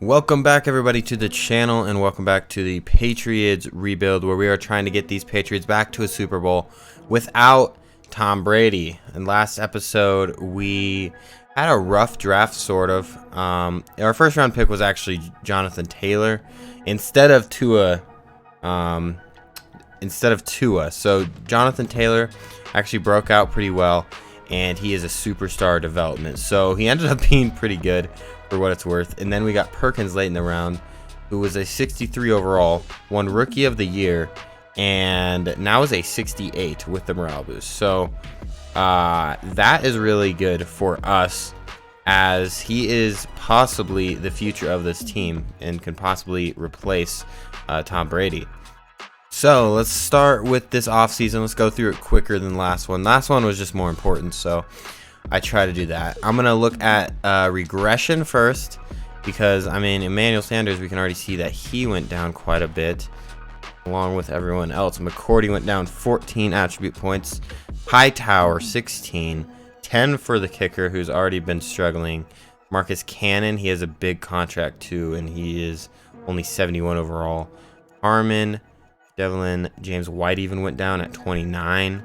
Welcome back, everybody, to the channel, and welcome back to the Patriots rebuild, where we are trying to get these Patriots back to a Super Bowl without Tom Brady. In last episode, we had a rough draft, sort of. Our first round pick was actually Jonathan Taylor instead of Tua. So Jonathan Taylor actually broke out pretty well, and he is a superstar development. So he ended up being pretty good for what it's worth. And then we got Perkins late in the round, who was a 63 overall, won Rookie of the Year, and now is a 68 with the morale boost. So that is really good for us, as he is possibly the future of this team and can possibly replace Tom Brady. So let's start with this offseason. Let's go through it quicker than last one. Last one was just more important, so I try to do that. I'm going to look at regression first, because, I mean, Emmanuel Sanders, we can already see that he went down quite a bit, along with everyone else. McCourty went down 14 attribute points. Hightower, 16. 10 for the kicker, who's already been struggling. Marcus Cannon, he has a big contract, too, and he is only 71 overall. Harmon, Devlin, James White even went down at 29.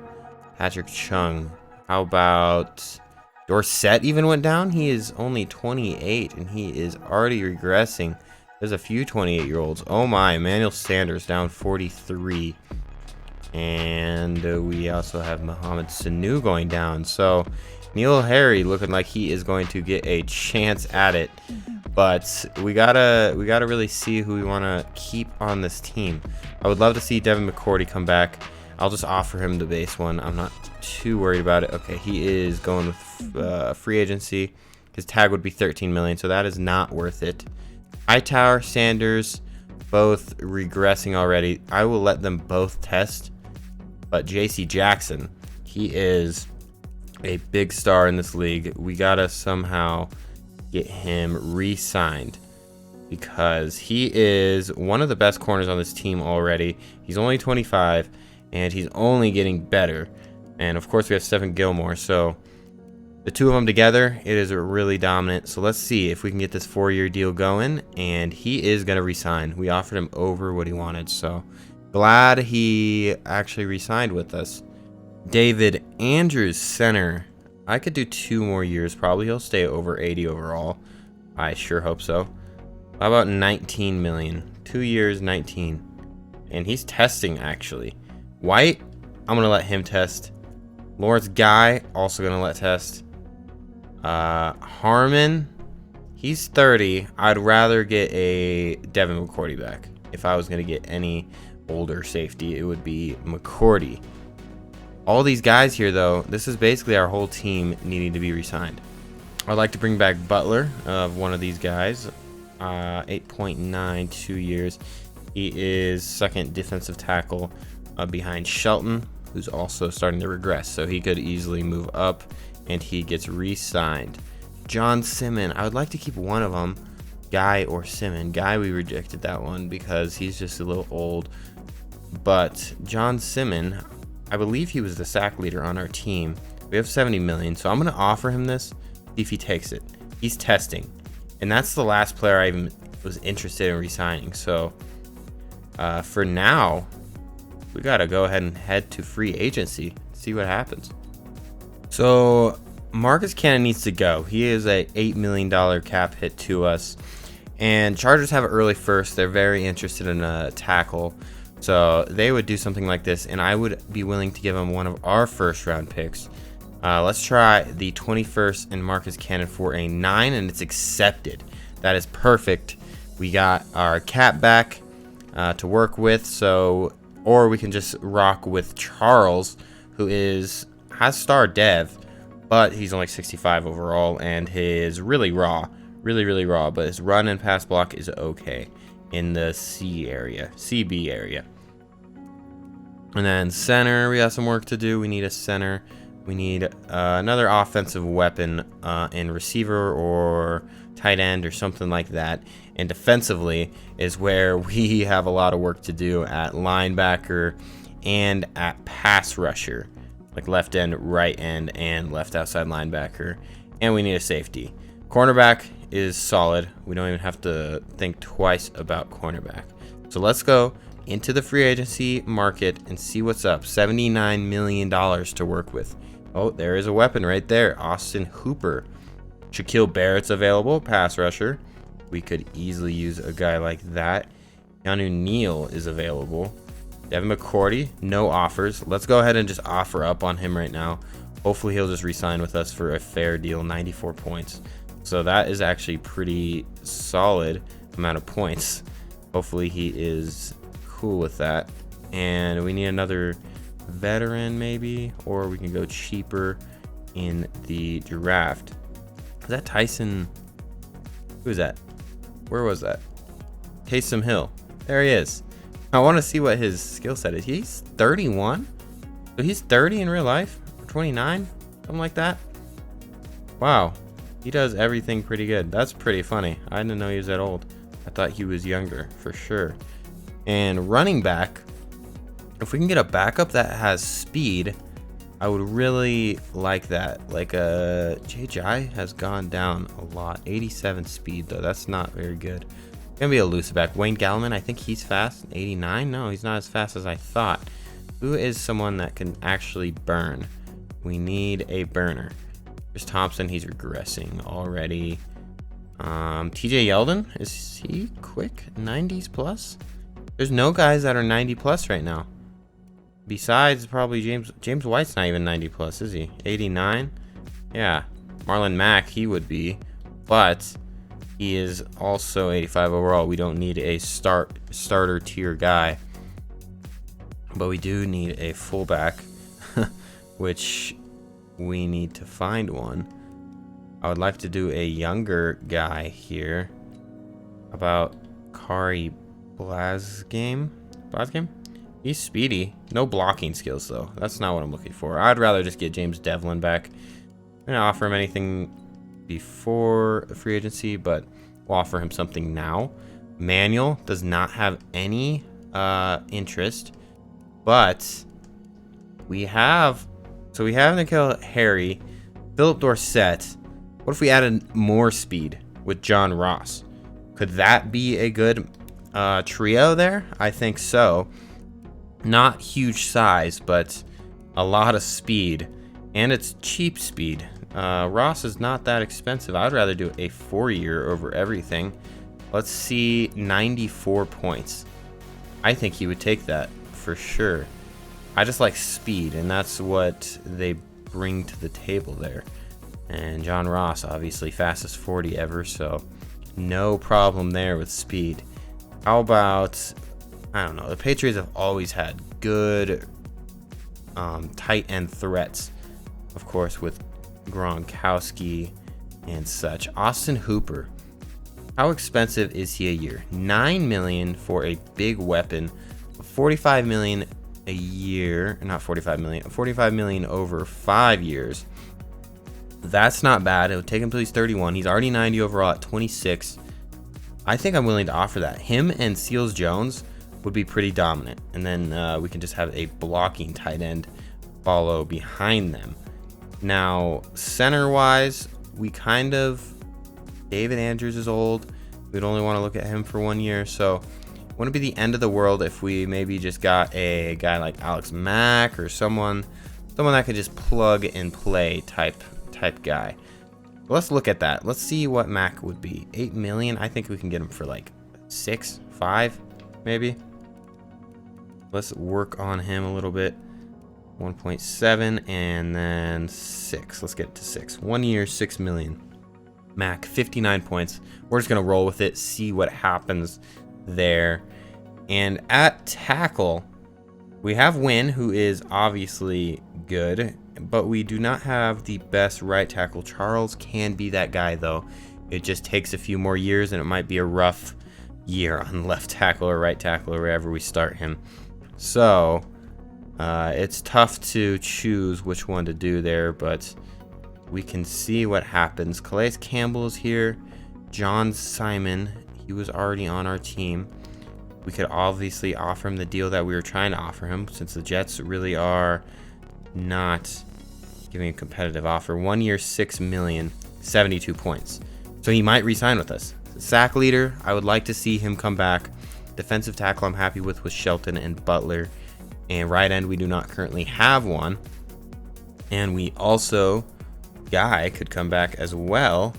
Patrick Chung. How about Dorsett even went down? He is only 28, and he is already regressing. There's a few 28-year-olds. Oh my, Emmanuel Sanders down 43. And we also have Mohamed Sanu going down. So Neil Harry looking like he is going to get a chance at it. But we gotta really see who we want to keep on this team. I would love to see Devin McCourty come back. I'll just offer him the base one. I'm not too worried about it. Okay, he is going with free agency. His tag would be 13 million, so that is not worth it. Hightower, Sanders, both regressing already. I will let them both test. But JC Jackson, he is a big star in this league. We gotta somehow get him re-signed, because he is one of the best corners on this team already. He's only 25, and he's only getting better. And of course we have Stephen Gilmore, so the two of them together, it is really dominant. So let's see if we can get this 4-year deal going, and he is going to resign. We offered him over what he wanted, so glad he actually re-signed with us. David Andrews, center. I could do 2 more years probably. He'll stay over 80 overall. I sure hope so. How about 19 million? 2 years, 19. And he's testing, actually. White, I'm going to let him test. Lawrence Guy, also going to let test. Harmon, he's 30. I'd rather get a Devin McCourty back. If I was going to get any older safety, it would be McCourty. All these guys here, though, this is basically our whole team needing to be re-signed. I'd like to bring back Butler, of one of these guys. 8.9, 2 years. He is second defensive tackle behind Shelton, who's also starting to regress, so he could easily move up, and he gets re-signed. John Simmon, I would like to keep one of them, Guy or Simmon. Guy, we rejected that one because he's just a little old, but John Simmon, I believe he was the sack leader on our team. We have 70 million, so I'm going to offer him this, see if he takes it. He's testing, and that's the last player I even was interested in re-signing, so for now, we got to go ahead and head to free agency, see what happens. So Marcus Cannon needs to go. He is a $8 million cap hit to us, and Chargers have an early first. They're very interested in a tackle, so they would do something like this, and I would be willing to give them one of our first round picks. Let's try the 21st and Marcus Cannon for a 9, and it's accepted. That is perfect. We got our cap back to work with, so, or we can just rock with Charles, who has star dev, but he's only 65 overall, and his really raw, but his run and pass block is okay in the CB area. And then center, we got some work to do. We need a center. We need another offensive weapon in receiver or tight end or something like that. And defensively is where we have a lot of work to do at linebacker and at pass rusher, like left end, right end, and left outside linebacker. And we need a safety. Cornerback is solid. We don't even have to think twice about cornerback. So let's go into the free agency market and see what's up. $79 million to work with. Oh, there is a weapon right there. Austin Hooper. Shaquille Barrett's available, pass rusher. We could easily use a guy like that. Keanu Neal is available. Devin McCourty, no offers. Let's go ahead and just offer up on him right now. Hopefully he'll just re-sign with us for a fair deal, 94 points. So that is actually pretty solid amount of points. Hopefully he is cool with that. And we need another veteran maybe, or we can go cheaper in the draft. Is that Tyson? Who is that? Where was that? Taysom Hill. There he is. I want to see what his skill set is. He's 31? So he's 30 in real life? 29? Something like that? Wow. He does everything pretty good. That's pretty funny. I didn't know he was that old. I thought he was younger, for sure. And running back, if we can get a backup that has speed, I would really like that. Like JJ has gone down a lot. 87 speed though. That's not very good. Gonna be a loose back. Wayne Gallman, I think he's fast. 89? No, he's not as fast as I thought. Who is someone that can actually burn? We need a burner. There's Thompson. He's regressing already. TJ Yeldon, is he quick? 90s plus? There's no guys that are 90 plus right now. Besides probably James White's not even 90 plus, is he? 89? Yeah. Marlon Mack, he would be. But he is also 85 overall. We don't need a starter tier guy. But we do need a fullback, which we need to find one. I would like to do a younger guy here. About Kari Blasgame? He's speedy. No blocking skills, though. That's not what I'm looking for. I'd rather just get James Devlin back. I'm going to offer him anything before free agency, but we'll offer him something now. Manuel does not have any interest, but we have... So we have N'Keal Harry, Philip Dorsett. What if we added more speed with John Ross? Could that be a good trio there? I think so. Not huge size, but a lot of speed. And it's cheap speed. Ross is not that expensive. I'd rather do a 4-year over everything. Let's see, 94 points. I think he would take that for sure. I just like speed, and that's what they bring to the table there. And John Ross, obviously fastest 40 ever, so no problem there with speed. How about, I don't know, the Patriots have always had good tight end threats, of course, with Gronkowski and such. Austin Hooper, how expensive is he a year? $9 million for a big weapon, $45 million a year, not 45 million, 45 million over 5 years. That's not bad. It would take him till he's 31. He's already 90 overall at 26. I think I'm willing to offer that. Him and Seals Jones would be pretty dominant, and then we can just have a blocking tight end follow behind them. Now, center wise, we kind of, David Andrews is old. We'd only want to look at him for 1 year, so wouldn't be the end of the world if we maybe just got a guy like Alex Mack or someone that could just plug and play type guy. Let's look at that. Let's see what Mack would be. 8 million. I think we can get him for like 6, 5, maybe. Let's work on him a little bit. 1.7 and then 6. Let's get it to 6. 1 year, 6 million. Mack, 59 points. We're just gonna roll with it, see what happens there. And at tackle, we have Wynn, who is obviously good, but we do not have the best right tackle. Charles can be that guy, though. It just takes a few more years, and it might be a rough year on left tackle or right tackle or wherever we start him. So it's tough to choose which one to do there, but we can see what happens. Calais Campbell is here. John Simon, he was already on our team. We could obviously offer him the deal that we were trying to offer him, since the Jets really are not giving a competitive offer. 1 year, 6 million, 72 points. So he might re-sign with us. Sack leader, I would like to see him come back. Defensive tackle, I'm happy with Shelton and Butler. And right end, we do not currently have one. And we also, Guy could come back as well.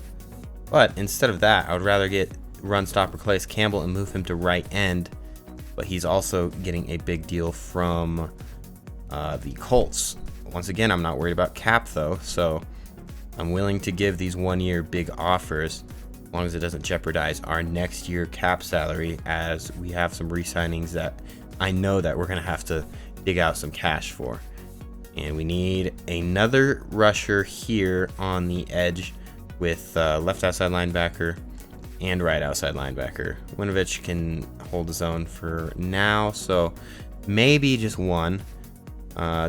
But instead of that, I would rather get run stopper Calais Campbell and move him to right end. But he's also getting a big deal from the Colts. Once again, I'm not worried about cap though, so I'm willing to give these 1 year big offers as long as it doesn't jeopardize our next year cap salary, as we have some re-signings that I know that we're going to have to dig out some cash for. And we need another rusher here on the edge with left outside linebacker and right outside linebacker. Winovich can hold his own for now, so maybe just one.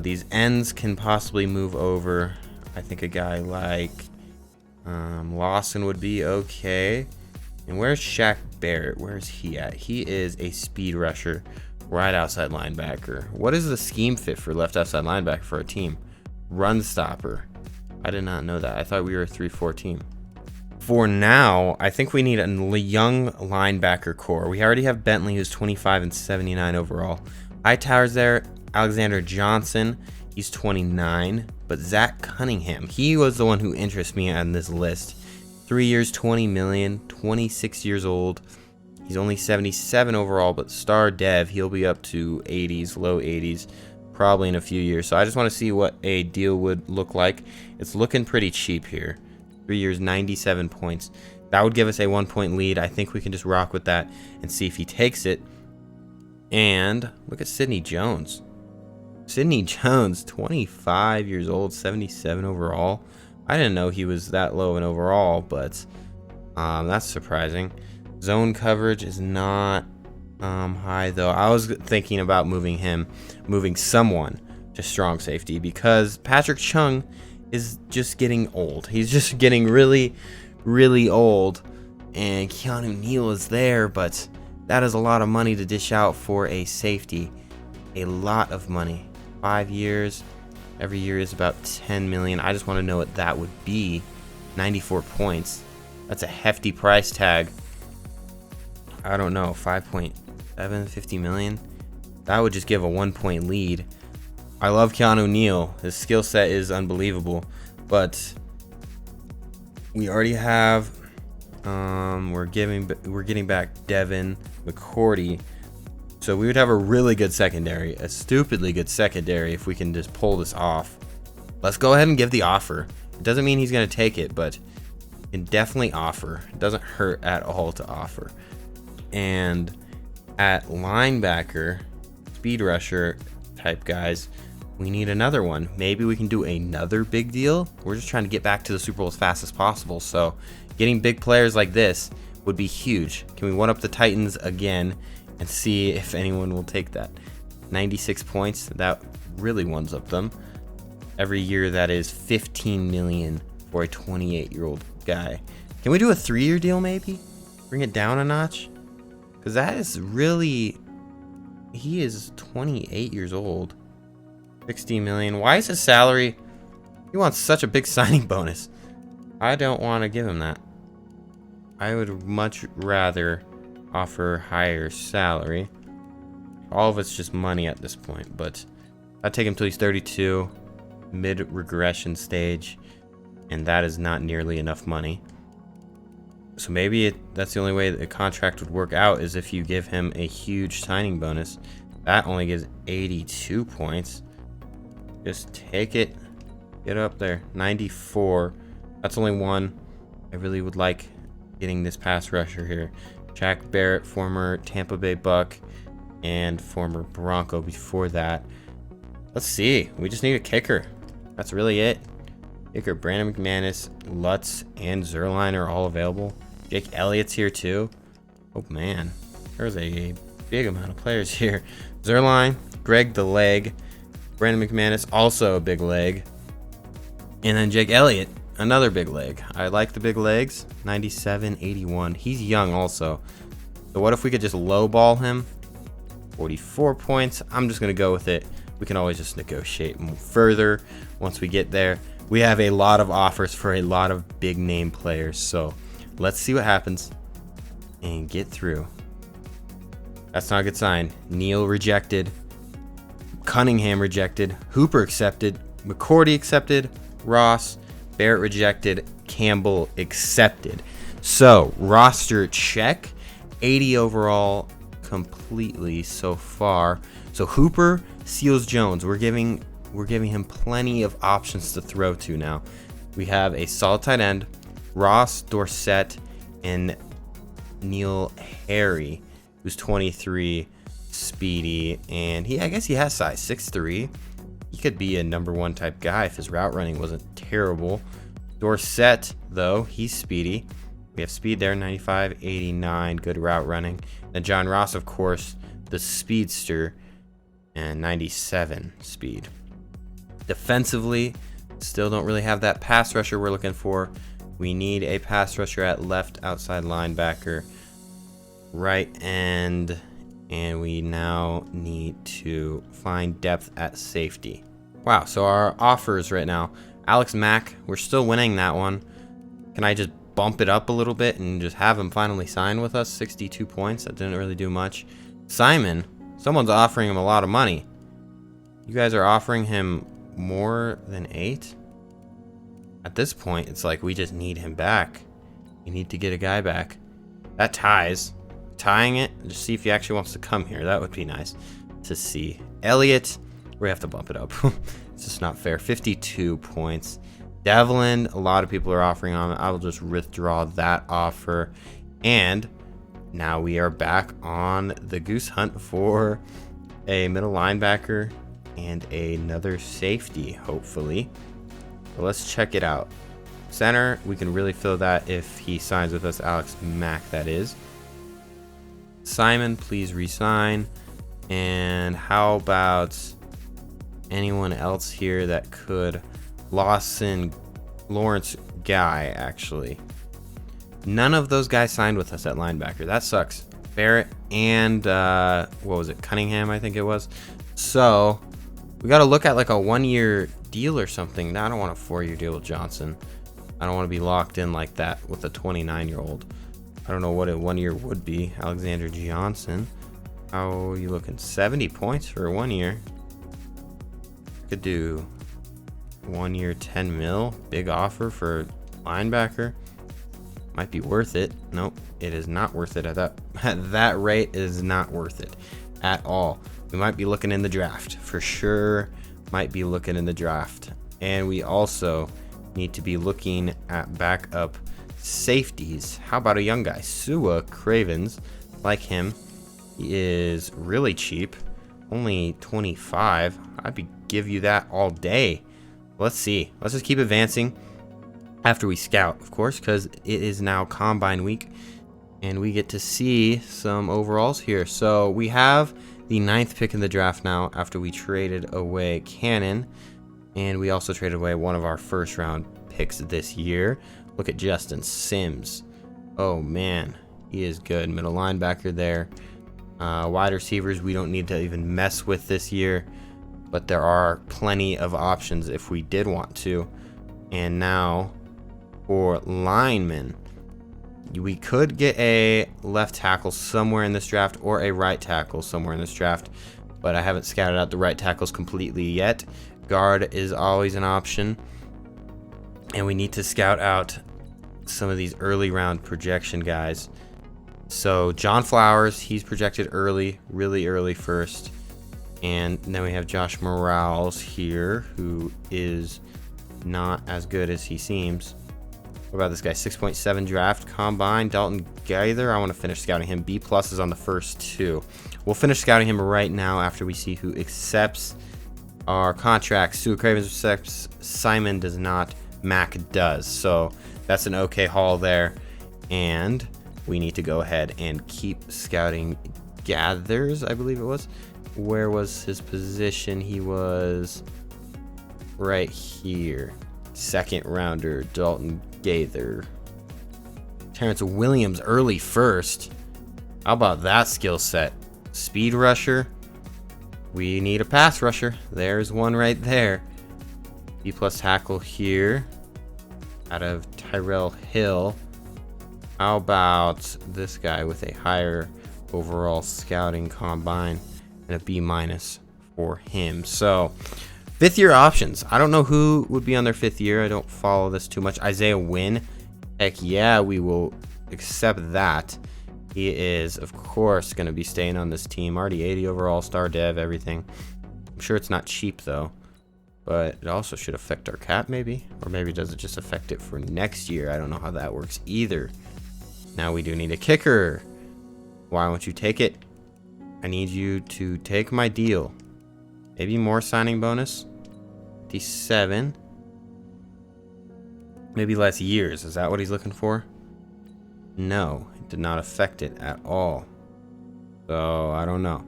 These ends can possibly move over. I think a guy like Lawson would be okay. And where's Shaq Barrett? Where's he at? He is a speed rusher, right outside linebacker. What is the scheme fit for left outside linebacker for a team? Run stopper. I did not know that. I thought we were a 3-4 team. For now, I think we need a young linebacker core. We already have Bentley, who's 25 and 79 overall. Hightower's there. Alexander Johnson, he's 29. But Zach Cunningham, he was the one who interests me on this list. 3 years, 20 million, 26 years old. He's only 77 overall, but star dev, he'll be up to 80s, low 80s, probably in a few years. So I just want to see what a deal would look like. It's looking pretty cheap here. 3 years, 97 points. That would give us a 1 point lead. I think we can just rock with that and see if he takes it. And look at Sidney Jones. Sidney Jones, 25 years old, 77 overall. I didn't know he was that low in overall, but that's surprising. Zone coverage is not high, though. I was thinking about moving someone to strong safety, because Patrick Chung is just getting old. He's just getting really, really old. And Keanu Neal is there, but that is a lot of money to dish out for a safety. A lot of money. 5 years. Every year is about 10 million. I just want to know what that would be. 94 points. That's a hefty price tag. I don't know. 5.7, 50 million. That would just give a 1 point lead. I love Keanu Neal. His skill set is unbelievable. But we already have we're getting back Devin McCourty. So we would have a really good secondary, a stupidly good secondary if we can just pull this off. Let's go ahead and give the offer. It doesn't mean he's going to take it, but you can definitely offer. It doesn't hurt at all to offer. And at linebacker, speed rusher type guys, we need another one. Maybe we can do another big deal. We're just trying to get back to the Super Bowl as fast as possible. So getting big players like this would be huge. Can we one up the Titans again and see if anyone will take that? 96 points, that really ones up them. Every year that is 15 million for a 28-year-old guy. Can we do a 3-year deal maybe? Bring it down a notch? Because that is really, he is 28 years old. 60 million. Why is his salary, he wants such a big signing bonus. I don't want to give him that. I would much rather offer higher salary. All of it's just money at this point, but I'd take him till he's 32, mid-regression stage, and that is not nearly enough money. So maybe that's the only way that the contract would work out, is if you give him a huge signing bonus. That only gives 82 points. Just take it. Get up there. 94. That's only one. I really would like getting this pass rusher here. Jack Barrett, former Tampa Bay Buck and former Bronco before that. Let's see. We just need a kicker. That's really it. Kicker, Brandon McManus, Lutz, and Zerline are all available. Jake Elliott's here too. Oh man, there's a big amount of players here. Zerline, Greg the Leg, Brandon McManus, also a big leg. And then Jake Elliott, another big leg. I like the big legs. 97, 81. He's young also. So what if we could just lowball him? 44 points. I'm just going to go with it. We can always just negotiate further once we get there. We have a lot of offers for a lot of big name players. So Let's see what happens and get through. That's not a good sign. Neal rejected. Cunningham rejected. Hooper accepted. McCourty accepted. Ross. Barrett rejected. Campbell accepted. So, roster check. 80 overall completely so far. So, Hooper, Seals, Jones. We're giving him plenty of options to throw to now. We have a solid tight end. Ross, Dorsett, and Neil Harry, who's 23, speedy, and I guess he has size, 6'3". He could be a number one type guy if his route running wasn't terrible. Dorsett, though, he's speedy. We have speed there, 95, 89, good route running. And John Ross, of course, the speedster, and 97 speed. Defensively, still don't really have that pass rusher we're looking for. We need a pass rusher at left outside linebacker, right end, and we now need to find depth at safety. Wow, so our offers right now. Alex Mack, we're still winning that one. Can I just bump it up a little bit and just have him finally sign with us? 62 points, that didn't really do much. Simon, someone's offering him a lot of money. You guys are offering him more than 8? At this point, it's like we just need him back. We need to get a guy back. That ties. Tying it, just see if he actually wants to come here. That would be nice to see. Elliott, we have to bump it up. It's just not fair. 52 points. Devlin, a lot of people are offering on it. I will just withdraw that offer. And now we are back on the goose hunt for a middle linebacker and another safety, hopefully. So let's check it out. Center, we can really fill that if he signs with us. Alex Mack, that is. Simon, please resign. And how about anyone else here that could? Lawrence Guy, actually. None of those guys signed with us at linebacker. That sucks. Barrett and what was it? Cunningham, I think it was. So we got to look at like a 1-year deal or something. I don't want a 4-year deal with Johnson. I don't want to be locked in like that with a 29-year-old. I don't know what a 1 year would be. Alexander Johnson. How are you looking? 70 points for 1 year. Could do 1 year, 10 mil. Big offer for linebacker. Might be worth it. Nope, it is not worth it at that rate. It is not worth it at all. We might be looking in the draft for sure. Might be looking in the draft, and we also need to be looking at backup safeties. How about a young guy, Sua Cravens? Like him, he is really cheap, only 25. I'd give you that all day. Let's see. Let's just keep advancing after we scout, of course, because it is now combine week and we get to see some overalls here. So we have the 9th pick in the draft now after we traded away Cannon, and we also traded away one of our first round picks this year. Look at Justin Sims. Oh man, he is good. Middle linebacker there. Wide receivers we don't need to even mess with this year, but there are plenty of options if we did want to. And now for linemen, we could get a left tackle somewhere in this draft or a right tackle somewhere in this draft, but I haven't scouted out the right tackles completely yet. Guard is always an option, and we need to scout out some of these early round projection guys. So John Flowers, he's projected early, really early first. And then we have Josh Morales here, who is not as good as he seems. What about this guy? 6.7 draft combine. Dalton Gaither. I want to finish scouting him. B+ is on the first 2. We'll finish scouting him right now after we see who accepts our contracts. Sue Cravens accepts. Simon does not. Mac does. So that's an okay haul there. And we need to go ahead and keep scouting Gathers, I believe it was. Where was his position? He was right here. 2nd rounder, Dalton Gaither. Terrence Williams, early first. How about that skill set? Speed rusher. We need a pass rusher. There's one right there. B+ tackle here. Out of Tyrell Hill. How about this guy with a higher overall scouting combine and a B- for him? So, 5th year options. I don't know who would be on their 5th year. I don't follow this too much. Isaiah Wynn. Heck yeah, we will accept that. He is, of course, going to be staying on this team. Already 80 overall, star dev, everything. I'm sure it's not cheap, though. But it also should affect our cap, maybe? Or maybe does it just affect it for next year? I don't know how that works either. Now we do need a kicker. Why won't you take it? I need you to take my deal. Maybe more signing bonus. 57. Maybe less years. Is that what he's looking for? No, it did not affect it at all. So I don't know.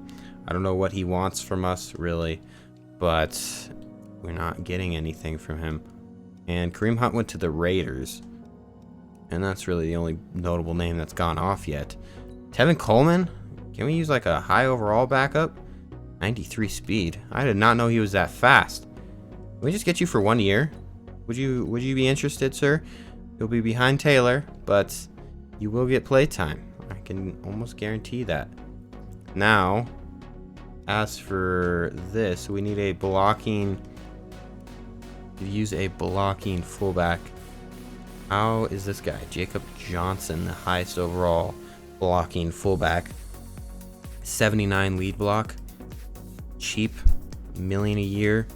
I don't know what he wants from us, really. But we're not getting anything from him. And Kareem Hunt went to the Raiders. And that's really the only notable name that's gone off yet. Tevin Coleman? Can we use like a high overall backup? 93 speed. I did not know he was that fast. Can we just get you for 1 year? Would you be interested, sir? You'll be behind Taylor, but you will get playtime. I can almost guarantee that. Now, as for this, we need a blocking. Use a blocking fullback. How is this guy? Jacob Johnson, the highest overall blocking fullback. 79 lead block. Cheap. $1 million a year.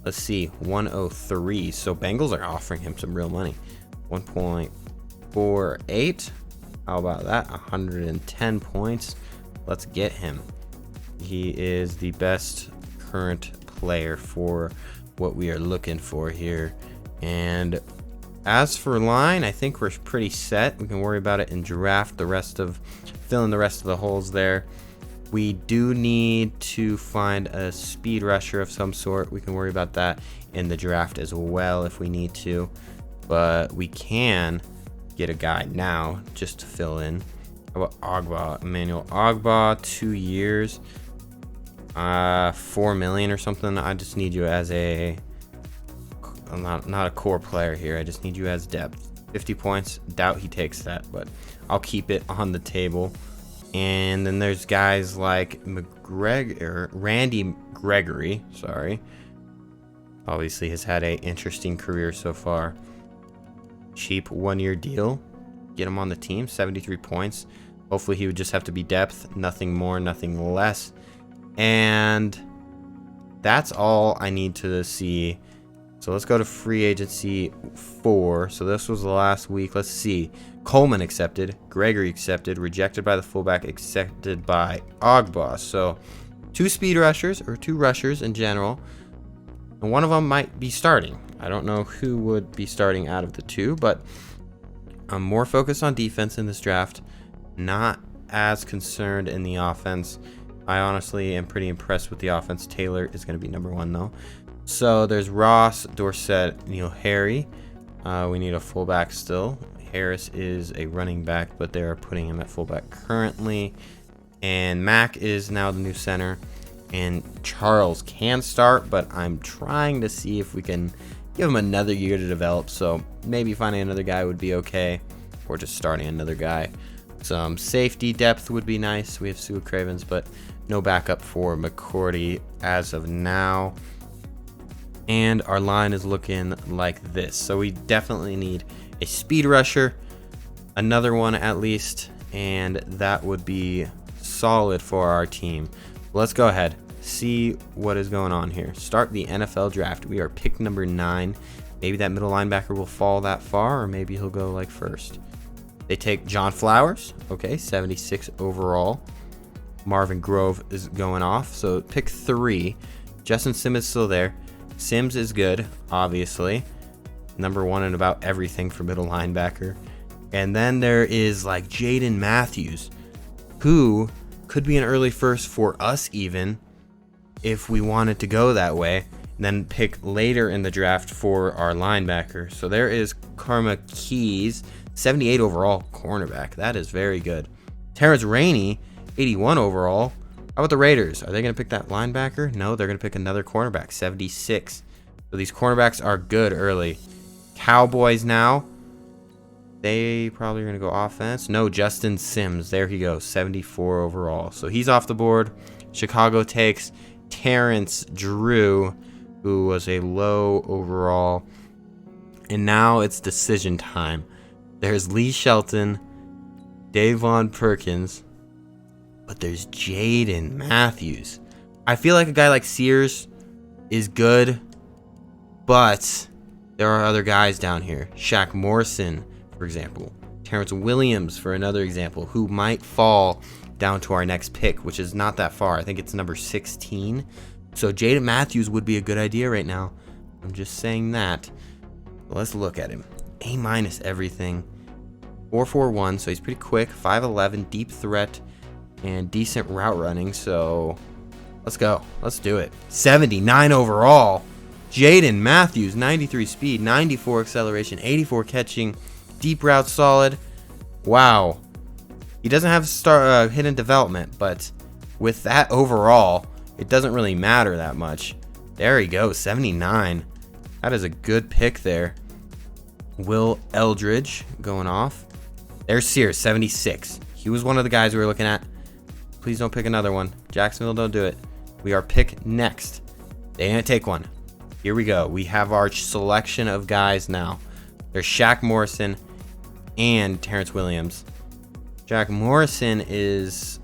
Let's see. 103. So Bengals are offering him some real money. 1.48. How about that? 110 points. Let's get him. He is the best current player for what we are looking for here. And as for line, I think we're pretty set. We can worry about it in draft. Fill in the rest of the holes there. We do need to find a speed rusher of some sort. We can worry about that in the draft as well if we need to. But we can get a guy now just to fill in. How about Ogba? Emmanuel Ogba, 2 years. 4 million or something. I just need you as I'm not a core player here. I just need you as depth. 50 points. Doubt he takes that, but I'll keep it on the table. And then there's guys like Randy Gregory. Sorry. Obviously has had a interesting career so far. Cheap 1 year deal. Get him on the team. 73 points. Hopefully he would just have to be depth. Nothing more, nothing less. And that's all I need to see. So let's go to free agency 4. So this was the last week. Let's see. Coleman accepted. Gregory accepted. Rejected by the fullback. Accepted by Ogba. So 2 speed rushers, or 2 rushers in general. And one of them might be starting. I don't know who would be starting out of the 2, but I'm more focused on defense in this draft. Not as concerned in the offense. I honestly am pretty impressed with the offense. Taylor is going to be number 1 though. So there's Ross, Dorsett, Neil Harry. We need a fullback still. Harris is a running back, but they're putting him at fullback currently. And Mack is now the new center. And Charles can start, but I'm trying to see if we can give him another year to develop. So maybe finding another guy would be okay, or just starting another guy. Some safety depth would be nice. We have Sue Cravens, but no backup for McCourty as of now. And our line is looking like this. So we definitely need a speed rusher, another one at least, and that would be solid for our team. Let's go ahead, see what is going on here. Start the NFL draft. We are pick number 9. Maybe that middle linebacker will fall that far, or maybe he'll go like first. They take John Flowers. Okay, 76 overall. Marvin Grove is going off. So pick 3. Justin Simmons is still there. Sims is good, obviously. Number 1 in about everything for middle linebacker. And then there is like Jaden Matthews, who could be an early first for us even if we wanted to go that way. And then pick later in the draft for our linebacker. So there is Karma Keys, 78 overall cornerback. That is very good. Terrence Rainey, 81 overall. How about the Raiders? Are they going to pick that linebacker? No, they're going to pick another cornerback, 76. So these cornerbacks are good early. Cowboys now. They probably are going to go offense. No, Justin Sims. There he goes. 74 overall. So he's off the board. Chicago takes Terrence Drew, who was a low overall. And now it's decision time. There's Lee Shelton, Davon Perkins, but there's Jaden Matthews. I feel like a guy like Sears is good, but there are other guys down here. Shaq Morrison, for example. Terrence Williams, for another example, who might fall down to our next pick, which is not that far. I think it's number 16. So Jaden Matthews would be a good idea right now. I'm just saying that. Let's look at him. A- everything. 4.41, so he's pretty quick. 5'11", deep threat, and decent route running. So let's go. Let's do it. 79 overall. Jaden Matthews, 93 speed, 94 acceleration, 84 catching, deep route solid. Wow. He doesn't have hidden development, but with that overall, it doesn't really matter that much. There he goes, 79. That is a good pick there. Will Eldridge going off. There's Sears, 76. He was one of the guys we were looking at. Please don't pick another one. Jacksonville, don't do it. We are pick next. They didn't take one. Here we go. We have our selection of guys now. There's Shaq Morrison and Terrence Williams. Shaq Morrison is,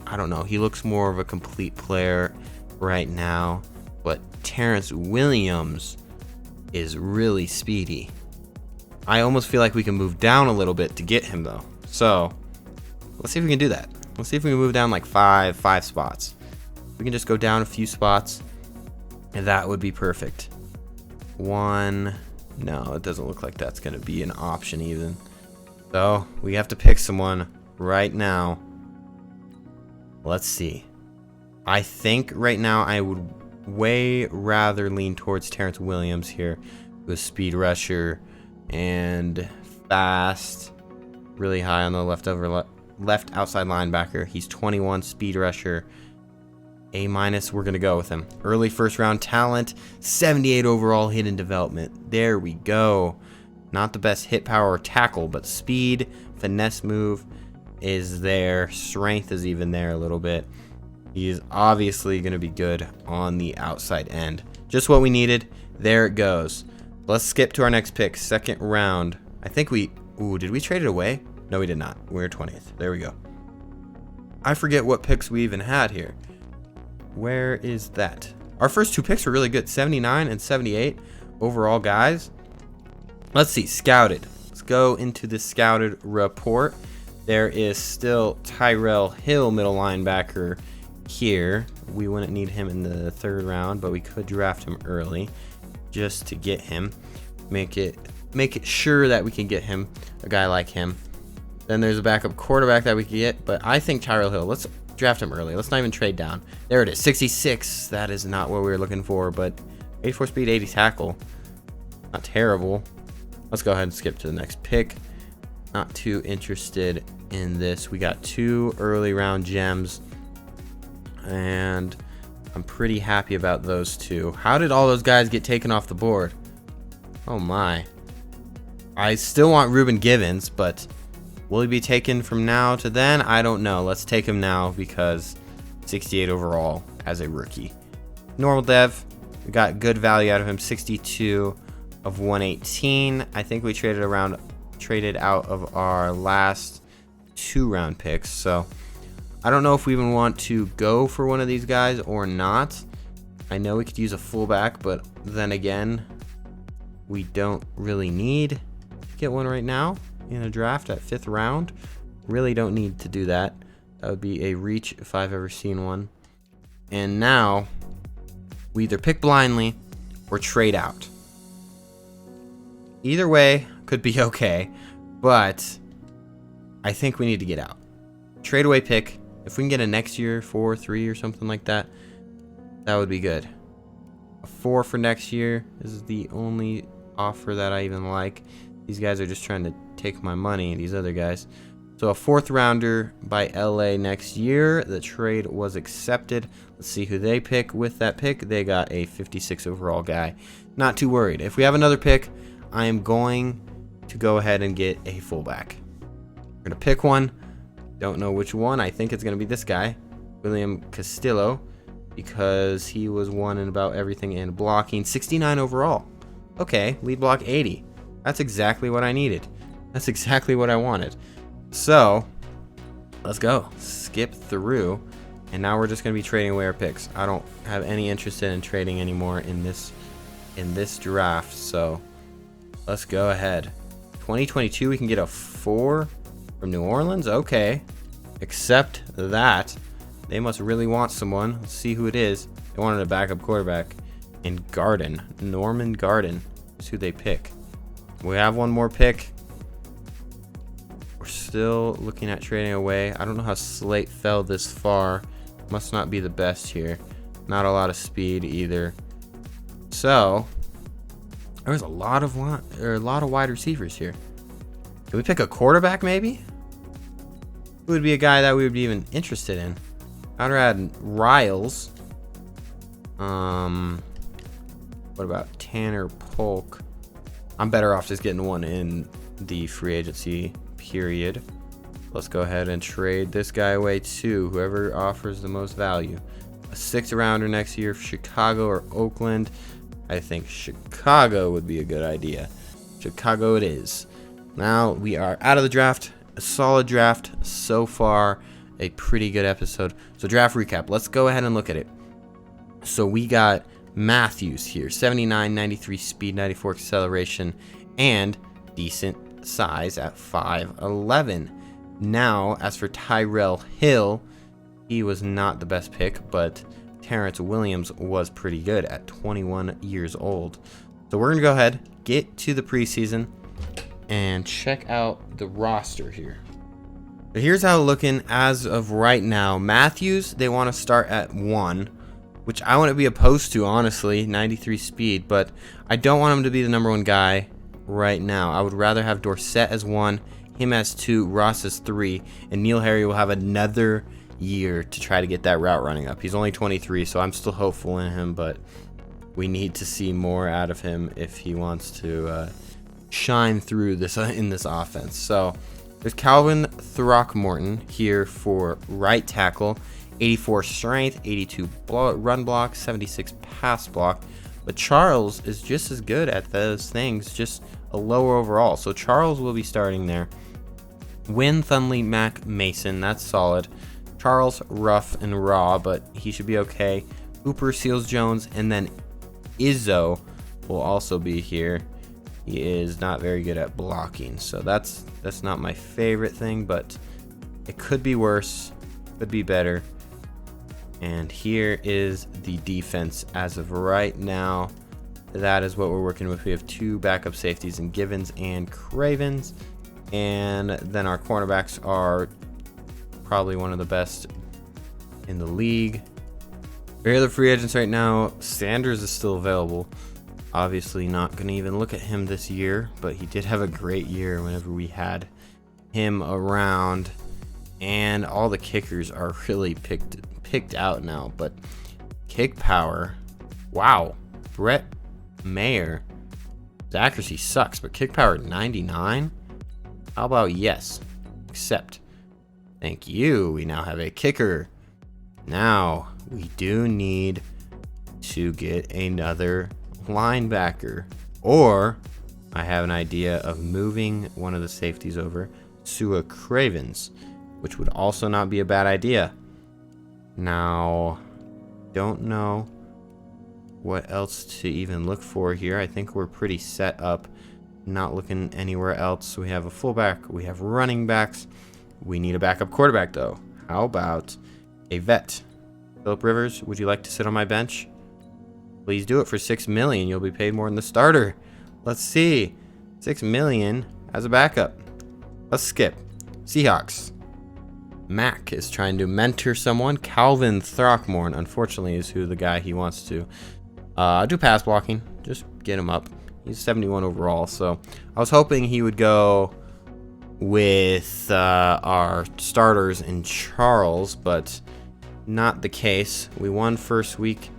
I don't know, he looks more of a complete player right now. But Terrence Williams is really speedy. I almost feel like we can move down a little bit to get him, though. So let's see if we can do that. Let's see if we can move down like five spots. We can just go down a few spots, and that would be perfect. One. No, it doesn't look like that's going to be an option even. So we have to pick someone right now. Let's see. I think right now I would way rather lean towards Terrence Williams here, with speed rusher and fast, really high on the left outside linebacker. He's 21 speed rusher. A-, we're going to go with him. Early first round talent, 78 overall hidden development. There we go. Not the best hit power or tackle, but speed, finesse move is there. Strength is even there a little bit. He is obviously going to be good on the outside end. Just what we needed. There it goes. Let's skip to our next pick. Second round. I think we... Ooh, did we trade it away? No, we did not. We're 20th. There we go. I forget what picks we even had here. Where is that? Our first two picks were really good. 79 and 78 overall guys. Let's see. Scouted. Let's go into the scouted report. There is still Tyrell Hill, middle linebacker here. We wouldn't need him in the third round, but we could draft him early just to get him. Make it sure that we can get him, a guy like him. Then there's a backup quarterback that we can get, but I think Tyrell Hill, let's draft him early. Let's not even trade down. There it is, 66. That is not what we were looking for, but 84 speed, 80 tackle. Not terrible. Let's go ahead and skip to the next pick. Not too interested in this. We got two early round gems, and I'm pretty happy about those two. How did all those guys get taken off the board? Oh my. I still want Reuben Givens, but will he be taken from now to then? I don't know. Let's take him now because 68 overall as a rookie. Normal dev. We got good value out of him. 62 of 118. I think we traded out of our last 2-round picks. So I don't know if we even want to go for one of these guys or not. I know we could use a fullback, but then again, we don't really need to get one right now in a draft at 5th round. Really don't need to do that. That would be a reach if I've ever seen one. And now we either pick blindly or trade out. Either way could be okay, but I think we need to get out. Trade away pick. If we can get a next year 4-3 or something like that, that would be good. A 4 for next year is the only offer that I even like. These guys are just trying to take my money, these other guys. So a 4th rounder by LA next year. The trade was accepted. Let's see who they pick with that pick. They got a 56 overall guy. Not too worried. If we have another pick, I am going to go ahead and get a fullback. We're going to pick one. Don't know which one. I think it's going to be this guy, William Castillo, because he was one in about everything in blocking. 69 overall. Okay, lead block 80. That's exactly what I needed. That's exactly what I wanted. So, let's go. Skip through. And now we're just going to be trading away our picks. I don't have any interest in trading anymore in this draft. So, let's go ahead. 2022, we can get a 4 from New Orleans. Okay. Except that they must really want someone. Let's see who it is. They wanted a backup quarterback. And Garden. Norman Garden is who they pick. We have one more pick. We're still looking at trading away. I don't know how Slate fell this far. Must not be the best here. Not a lot of speed either. So there's a lot of wide receivers here. Can we pick a quarterback maybe? Who would be a guy that we would be even interested in? I'd add Riles. What about Tanner Polk? I'm better off just getting one in the free agency period. Let's go ahead and trade this guy away too. Whoever offers the most value. A 6th rounder next year for Chicago or Oakland. I think Chicago would be a good idea. Chicago it is. Now we are out of the draft. A solid draft so far. A pretty good episode. So draft recap. Let's go ahead and look at it. So we got Matthews here. 79, 93 speed, 94 acceleration, and decent size at 5'11". Now, as for Tyrell Hill, he was not the best pick, but Terrence Williams was pretty good at 21 years old. So we're going to go ahead, get to the preseason, and check out the roster here. But here's how it's looking as of right now. Matthews, they want to start at 1, which I wouldn't be opposed to, honestly, 93 speed, but I don't want him to be the number 1 guy right now. I would rather have Dorsett as 1, him as 2, Ross as 3, and Neil Harry will have another year to try to get that route running up. He's only 23, so I'm still hopeful in him, but we need to see more out of him if he wants to shine through this in this offense. So there's Calvin Throckmorton here for right tackle. 84 strength, 82 run block, 76 pass block. But Charles is just as good at those things, just a lower overall. So Charles will be starting there. Win Thunley Mac Mason, that's solid. Charles rough and raw, but he should be okay. Hooper Seals Jones, and then Izzo will also be here. He is not very good at blocking, so that's not my favorite thing, but it could be worse, could be better. And here is the defense as of right now. That is what we're working with. We have 2 backup safeties in Givens and Cravens, and then our cornerbacks are probably one of the best in the league. Very other free agents right now. Sanders is still available. Obviously not going to even look at him this year, but he did have a great year whenever we had him around. And all the kickers are really picked out now, but kick power, wow. Brett Mayer, his accuracy sucks, but kick power 99. How about yes? Accept. Thank you. We now have a kicker. Now we do need to get another linebacker, or I have an idea of moving one of the safeties over to a Cravens, which would also not be a bad idea. Now, don't know what else to even look for here. I think we're pretty set up, not looking anywhere else. We have a fullback, we have running backs. We need a backup quarterback though. How about a vet? Philip Rivers, would you like to sit on my bench? Please do it for $6 million. You'll be paid more than the starter. Let's see. $6 million as a backup. Let's skip. Seahawks. Mac is trying to mentor someone. Calvin Throckmorton, unfortunately, is who the guy he wants to do pass blocking. Just get him up. He's 71 overall, so I was hoping he would go with our starters in Charles, but not the case. We won first week.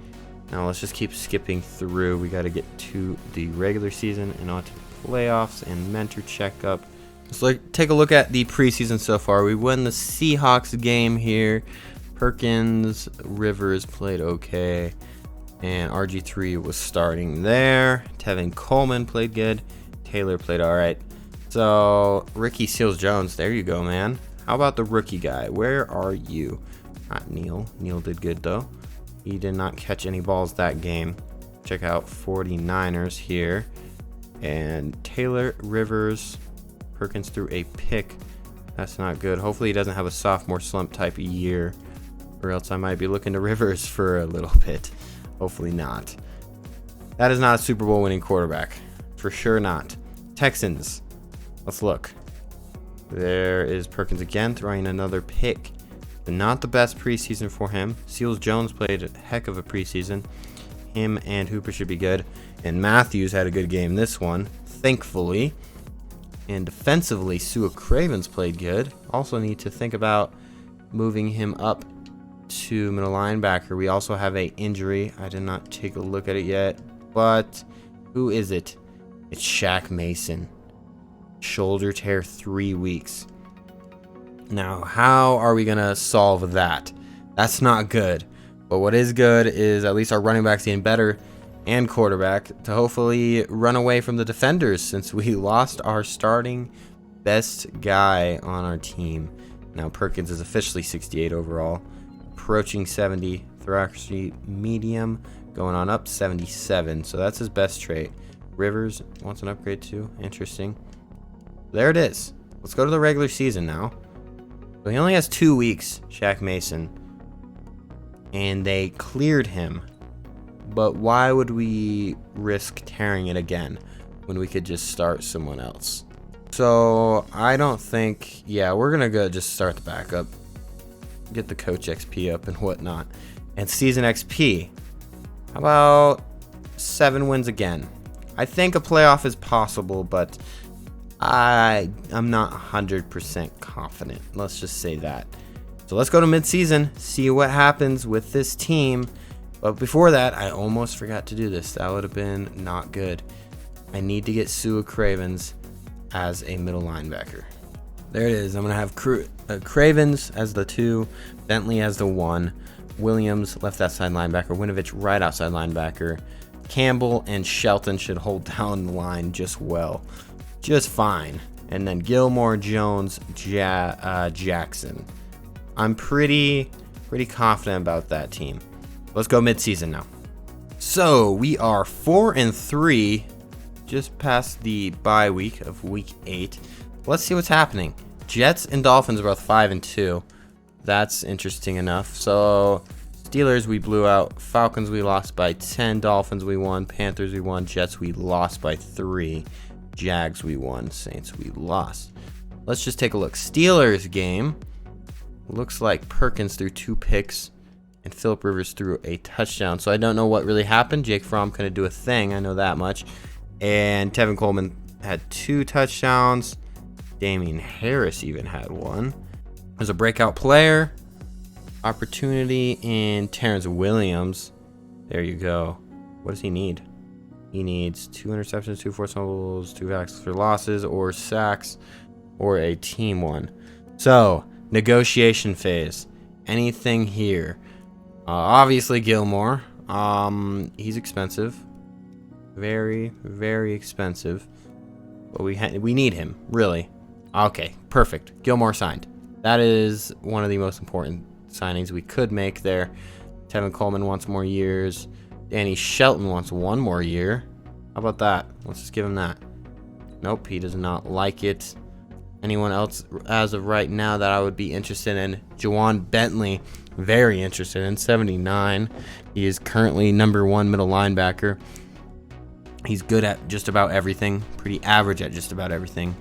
Now let's just keep skipping through. We got to get to the regular season and on to the playoffs and mentor checkup. Let's take a look at the preseason so far. We won the Seahawks game here. Perkins, Rivers played okay, and RG3 was starting there. Tevin Coleman played good. Taylor played all right. So Ricky Seals-Jones, there you go, man. How about the rookie guy? Where are you? Not Neil. Neil did good though. He did not catch any balls that game. Check out 49ers here. And Taylor, Rivers, Perkins threw a pick. That's not good. Hopefully he doesn't have a sophomore slump type of year, or else I might be looking to Rivers for a little bit. Hopefully not. That is not a Super Bowl winning quarterback. For sure not. Texans. Let's look. There is Perkins again throwing another pick. But not the best preseason for him. Seals-Jones played a heck of a preseason. Him and Hooper should be good. And Matthews had a good game this one, thankfully. And defensively, Sua Cravens played good. Also need to think about moving him up to middle linebacker. We also have a injury. I did not take a look at it yet. But who is it? It's Shaq Mason. Shoulder tear, 3 weeks. Now, how are we going to solve that? That's not good. But what is good is at least our running back's getting better, and quarterback, to hopefully run away from the defenders, since we lost our starting best guy on our team. Now Perkins is officially 68 overall, approaching 70, thoracic medium, going on up 77, so that's his best trait. Rivers wants an upgrade too. Interesting. There it is. Let's go to the regular season now. So he only has 2 weeks, Shaq Mason, and they cleared him. But why would we risk tearing it again when we could just start someone else? So I don't think, yeah, we're gonna go just start the backup, get the coach XP up and whatnot, and season XP. How about 7 wins again? I think a playoff is possible, but I'm not 100% confident. Let's just say that. So let's go to midseason, see what happens with this team. But before that, I almost forgot to do this. That would have been not good. I need to get Sua Cravens as a middle linebacker. There it is. I'm going to have Cravens as the 2, Bentley as the 1, Williams left outside linebacker, Winovich right outside linebacker. Campbell and Shelton should hold down the line just well. Just fine. And then Gilmore, Jones, Jackson. I'm pretty confident about that team. Let's go midseason now. So we are 4-3, just past the bye week of week 8. Let's see what's happening. Jets and Dolphins are both 5-2. That's interesting enough. So Steelers we blew out, Falcons we lost by 10, Dolphins we won, Panthers we won, Jets we lost by 3, Jags we won, Saints we lost. Let's just take a look. Steelers game. Looks like Perkins threw 2 picks and Phillip Rivers threw a touchdown. So I don't know what really happened. Jake Fromm couldn't do a thing. I know that much. And Tevin Coleman had 2 touchdowns. Damian Harris even had 1. There's a breakout player opportunity in Terrence Williams. There you go. What does he need? He needs 2 interceptions, 2 forced fumbles, 2 tackles for losses, or sacks, or a team one. So, negotiation phase. Anything here? Obviously Gilmore. He's expensive. Very, very expensive. But we need him, really. Okay, perfect. Gilmore signed. That is one of the most important signings we could make there. Tevin Coleman wants more years. Danny Shelton wants 1 more year. How about that? Let's just give him that. Nope, he does not like it. Anyone else as of right now that I would be interested in? Juwan Bentley, very interested in, 79. He is currently number 1 middle linebacker. He's good at just about everything, pretty average at just about everything.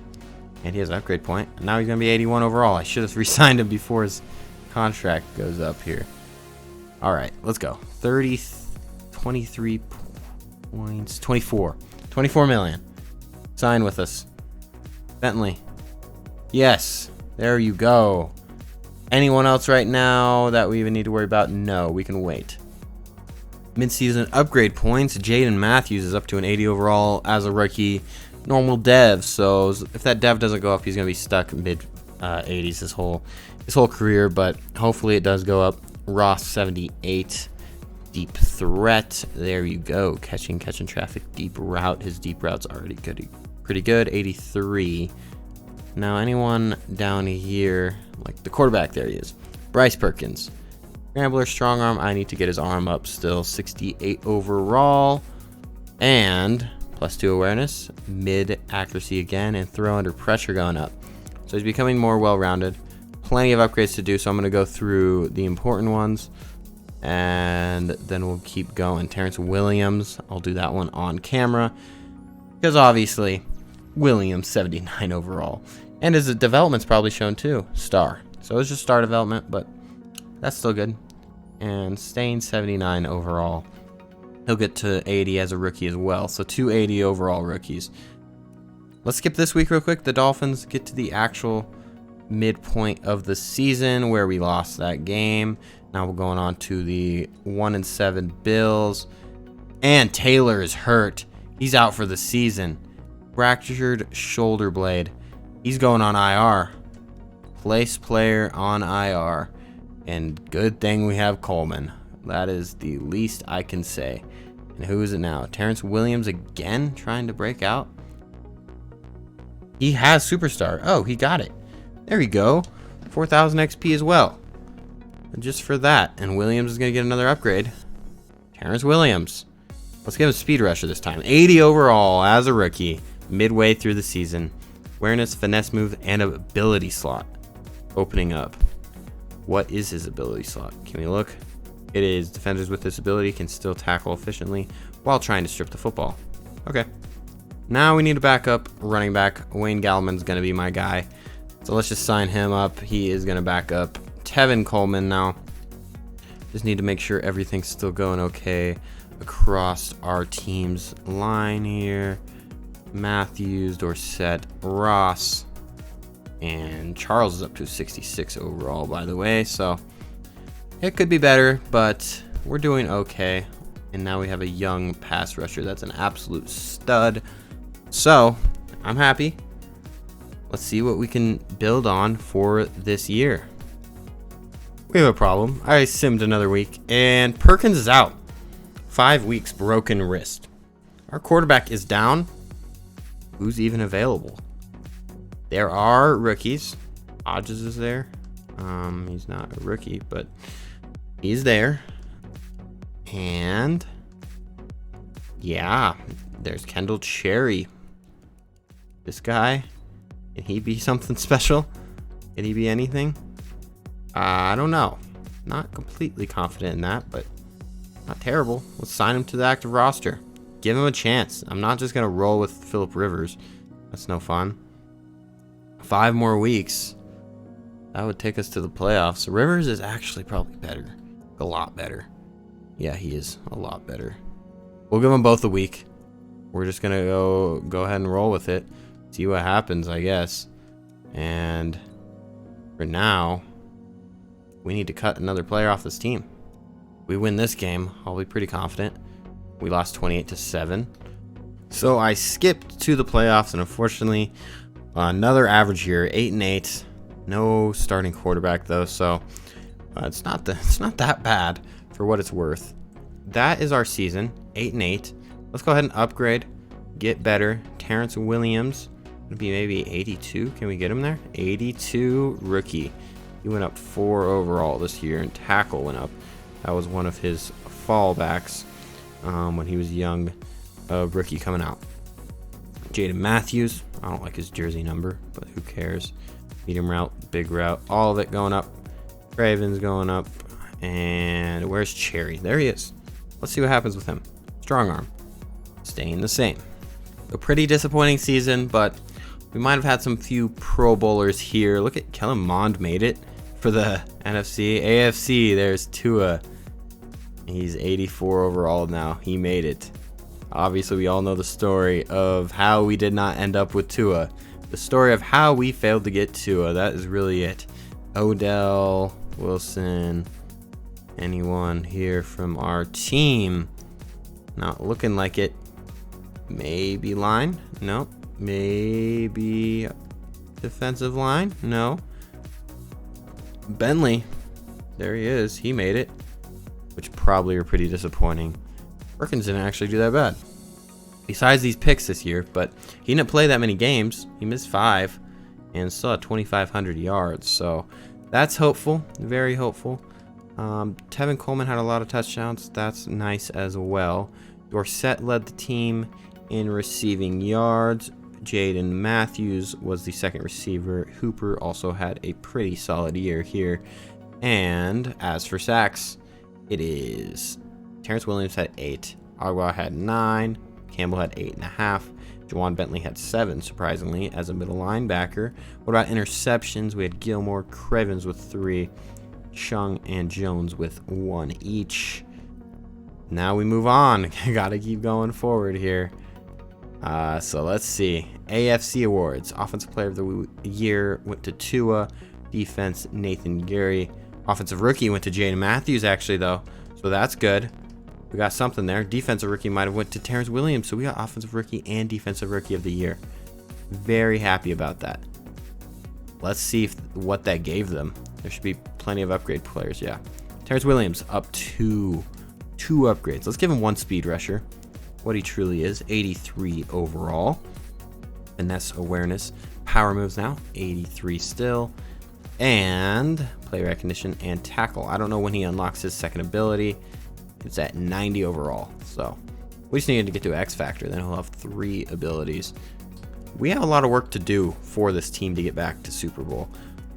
And he has an upgrade point. And now he's going to be 81 overall. I should have re-signed him before his contract goes up here. All right, let's go. 23 points, 24 million. Sign with us. Bentley. Yes, there you go. Anyone else right now that we even need to worry about? No, we can wait. Midseason upgrade points. Jaden Matthews is up to an 80 overall as a rookie. normal dev. So if that dev doesn't go up, he's gonna be stuck mid 80s his whole career. But hopefully it does go up. Ross 78, deep threat. There you go. Catching traffic, deep route. His deep route's already pretty good. 83. Now anyone down here, like the quarterback, there he is. Bryce Perkins. Scrambler, strong arm. I need to get his arm up still. 68 overall. And +2 awareness. Mid accuracy again. And throw under pressure going up. So he's becoming more well-rounded. Plenty of upgrades to do. So I'm going to go through the important ones. And then we'll keep going. Terrence Williams. I'll do that one on camera. Because obviously, Williams 79 overall. And his development's probably shown too. Star. So it's just star development, but that's still good. And staying 79 overall. He'll get to 80 as a rookie as well. So 280 overall rookies. Let's skip this week real quick. The Dolphins get to the actual midpoint of the season where we lost that game. Now we're going on to the 1-7 Bills. And Taylor is hurt. He's out for the season. Fractured shoulder blade. He's going on IR. Place player on IR. And good thing we have Coleman. That is the least I can say. And who is it now? Terrence Williams again trying to break out. He has superstar. Oh, he got it. There we go. 4,000 XP as well. And just for that. And Williams is going to get another upgrade. Terrence Williams. Let's give him speed rusher this time. 80 overall as a rookie. Midway through the season. Awareness, finesse move, and ability slot. Opening up. What is his ability slot? Can we look? It is defenders with this ability can still tackle efficiently while trying to strip the football. Okay. Now we need a backup running back. Wayne Gallman's going to be my guy. So let's just sign him up. He is going to back up Tevin Coleman now. Just need to make sure everything's still going okay across our team's line here. Matthews, Dorsett, Ross, and Charles is up to 66 overall, by the way. So it could be better, but we're doing okay. And now we have a young pass rusher that's an absolute stud. So I'm happy. Let's see what we can build on for this year. We have a problem. I simmed another week, and Perkins is out. 5 weeks, broken wrist. Our quarterback is down. Who's even available? There are rookies. Hodges is there. He's not a rookie, but he's there. And yeah, there's Kendall Cherry. This guy, can he be something special? Can he be anything? I don't know. Not completely confident in that, but not terrible. Let's sign him to the active roster. Give him a chance. I'm not just going to roll with Phillip Rivers. That's no fun. 5 more weeks. That would take us to the playoffs. Rivers is actually probably better. A lot better. Yeah, he is a lot better. We'll give them both a week. We're just going to go ahead and roll with it. See what happens, I guess. And for now, we need to cut another player off this team. If we win this game, I'll be pretty confident. We lost 28-7. So I skipped to the playoffs, and unfortunately, another average year, 8-8. No starting quarterback though, so it's not that bad for what it's worth. That is our season, 8-8. Let's go ahead and upgrade, get better. Terrence Williams would be maybe 82. Can we get him there? 82 rookie. He went up 4 overall this year, and tackle went up. That was one of his fallbacks when he was young, rookie coming out. Jaden Matthews. I don't like his jersey number, but who cares? Medium route, big route, all of it going up. Craven's going up. And where's Cherry? There he is. Let's see what happens with him. Strong arm. Staying the same. A pretty disappointing season, but we might have had some few Pro Bowlers here. Look at Kellen Mond made it for the NFC. AFC, there's Tua. He's 84 overall now. He made it. Obviously, we all know the story of how we did not end up with Tua. The story of how we failed to get Tua. That is really it. Odell, Wilson, anyone here from our team? Not looking like it. Maybe line? Nope. Maybe defensive line? No. Bentley. There he is. He made it. Which probably are pretty disappointing. Perkins didn't actually do that bad. Besides these picks this year, but he didn't play that many games. He missed 5 and still had 2,500 yards. So that's hopeful. Very hopeful. Tevin Coleman had a lot of touchdowns. That's nice as well. Dorsett led the team in receiving yards. Jaden Matthews was the second receiver. Hooper also had a pretty solid year here. And as for sacks, it is Terrence Williams had 8. Agua had 9. Campbell had 8.5. Juwan Bentley had 7, surprisingly, as a middle linebacker. What about interceptions? We had Gilmore, Cravens with 3. Chung and Jones with 1 each. Now we move on. Gotta keep going forward here. So let's see. AFC awards. Offensive Player of the Year went to Tua. Defense, Nathan Gary. Offensive Rookie went to Jaden Matthews, actually, though. So that's good. We got something there. Defensive Rookie might have went to Terrence Williams. So we got Offensive Rookie and Defensive Rookie of the Year. Very happy about that. Let's see what that gave them. There should be plenty of upgrade players, yeah. Terrence Williams up 2 upgrades. Let's give him 1 speed rusher. What he truly is, 83 overall. Finesse awareness. Power moves now, 83 still. And play recognition and tackle. I don't know when he unlocks his second ability. It's at 90 overall. So we just need to get to X Factor. Then he'll have 3 abilities. We have a lot of work to do for this team to get back to Super Bowl.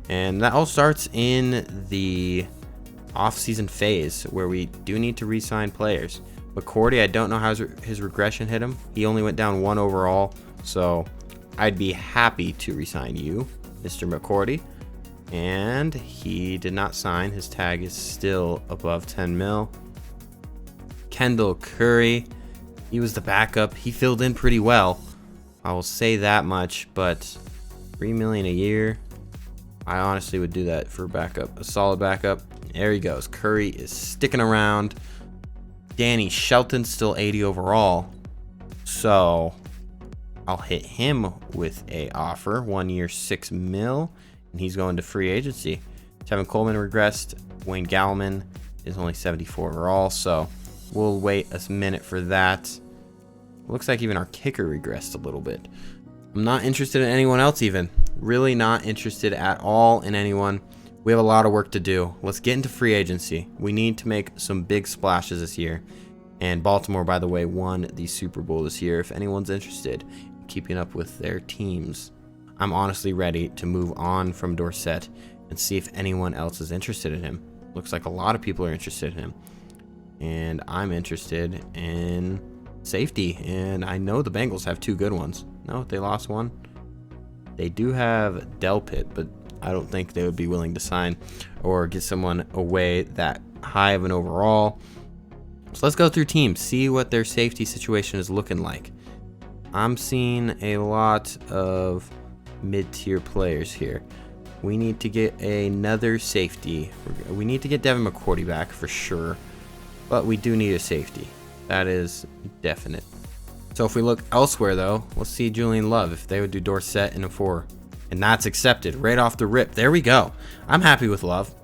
And that all starts in the off-season phase where we do need to re-sign players. McCourty, I don't know how his regression hit him. He only went down 1 overall. So I'd be happy to re-sign you, Mr. McCourty. And he did not sign. His tag is still above 10 mil. Kendall Curry, he was the backup. He filled in pretty well. I will say that much, but $3 million a year, I honestly would do that for backup, a solid backup. There he goes. Curry is sticking around. Danny Shelton still 80 overall, so I'll hit him with a offer. 1 year, 6 mil, and he's going to free agency. Tevin Coleman regressed. Wayne Gallman is only 74 overall, so we'll wait a minute for that. Looks like even our kicker regressed a little bit. I'm not interested in anyone else even. Really not interested at all in anyone. We have a lot of work to do. Let's get into free agency. We need to make some big splashes this year. And Baltimore, by the way, won the Super Bowl this year. If anyone's interested in keeping up with their teams, I'm honestly ready to move on from Dorsett and see if anyone else is interested in him. Looks like a lot of people are interested in him. And I'm interested in safety, and I know the Bengals have 2 good ones. No, they lost 1. They do have Delpit, but I don't think they would be willing to sign or get someone away that high of an overall. So let's go through teams, see what their safety situation is looking like. I'm seeing a lot of mid-tier players here. We need to get another safety. We need to get Devin McCourty back for sure, but we do need a safety. That is definite. So if we look elsewhere, though, let's see Julian Love, if they would do Dorsett in a 4. And that's accepted right off the rip. There we go. I'm happy with Love.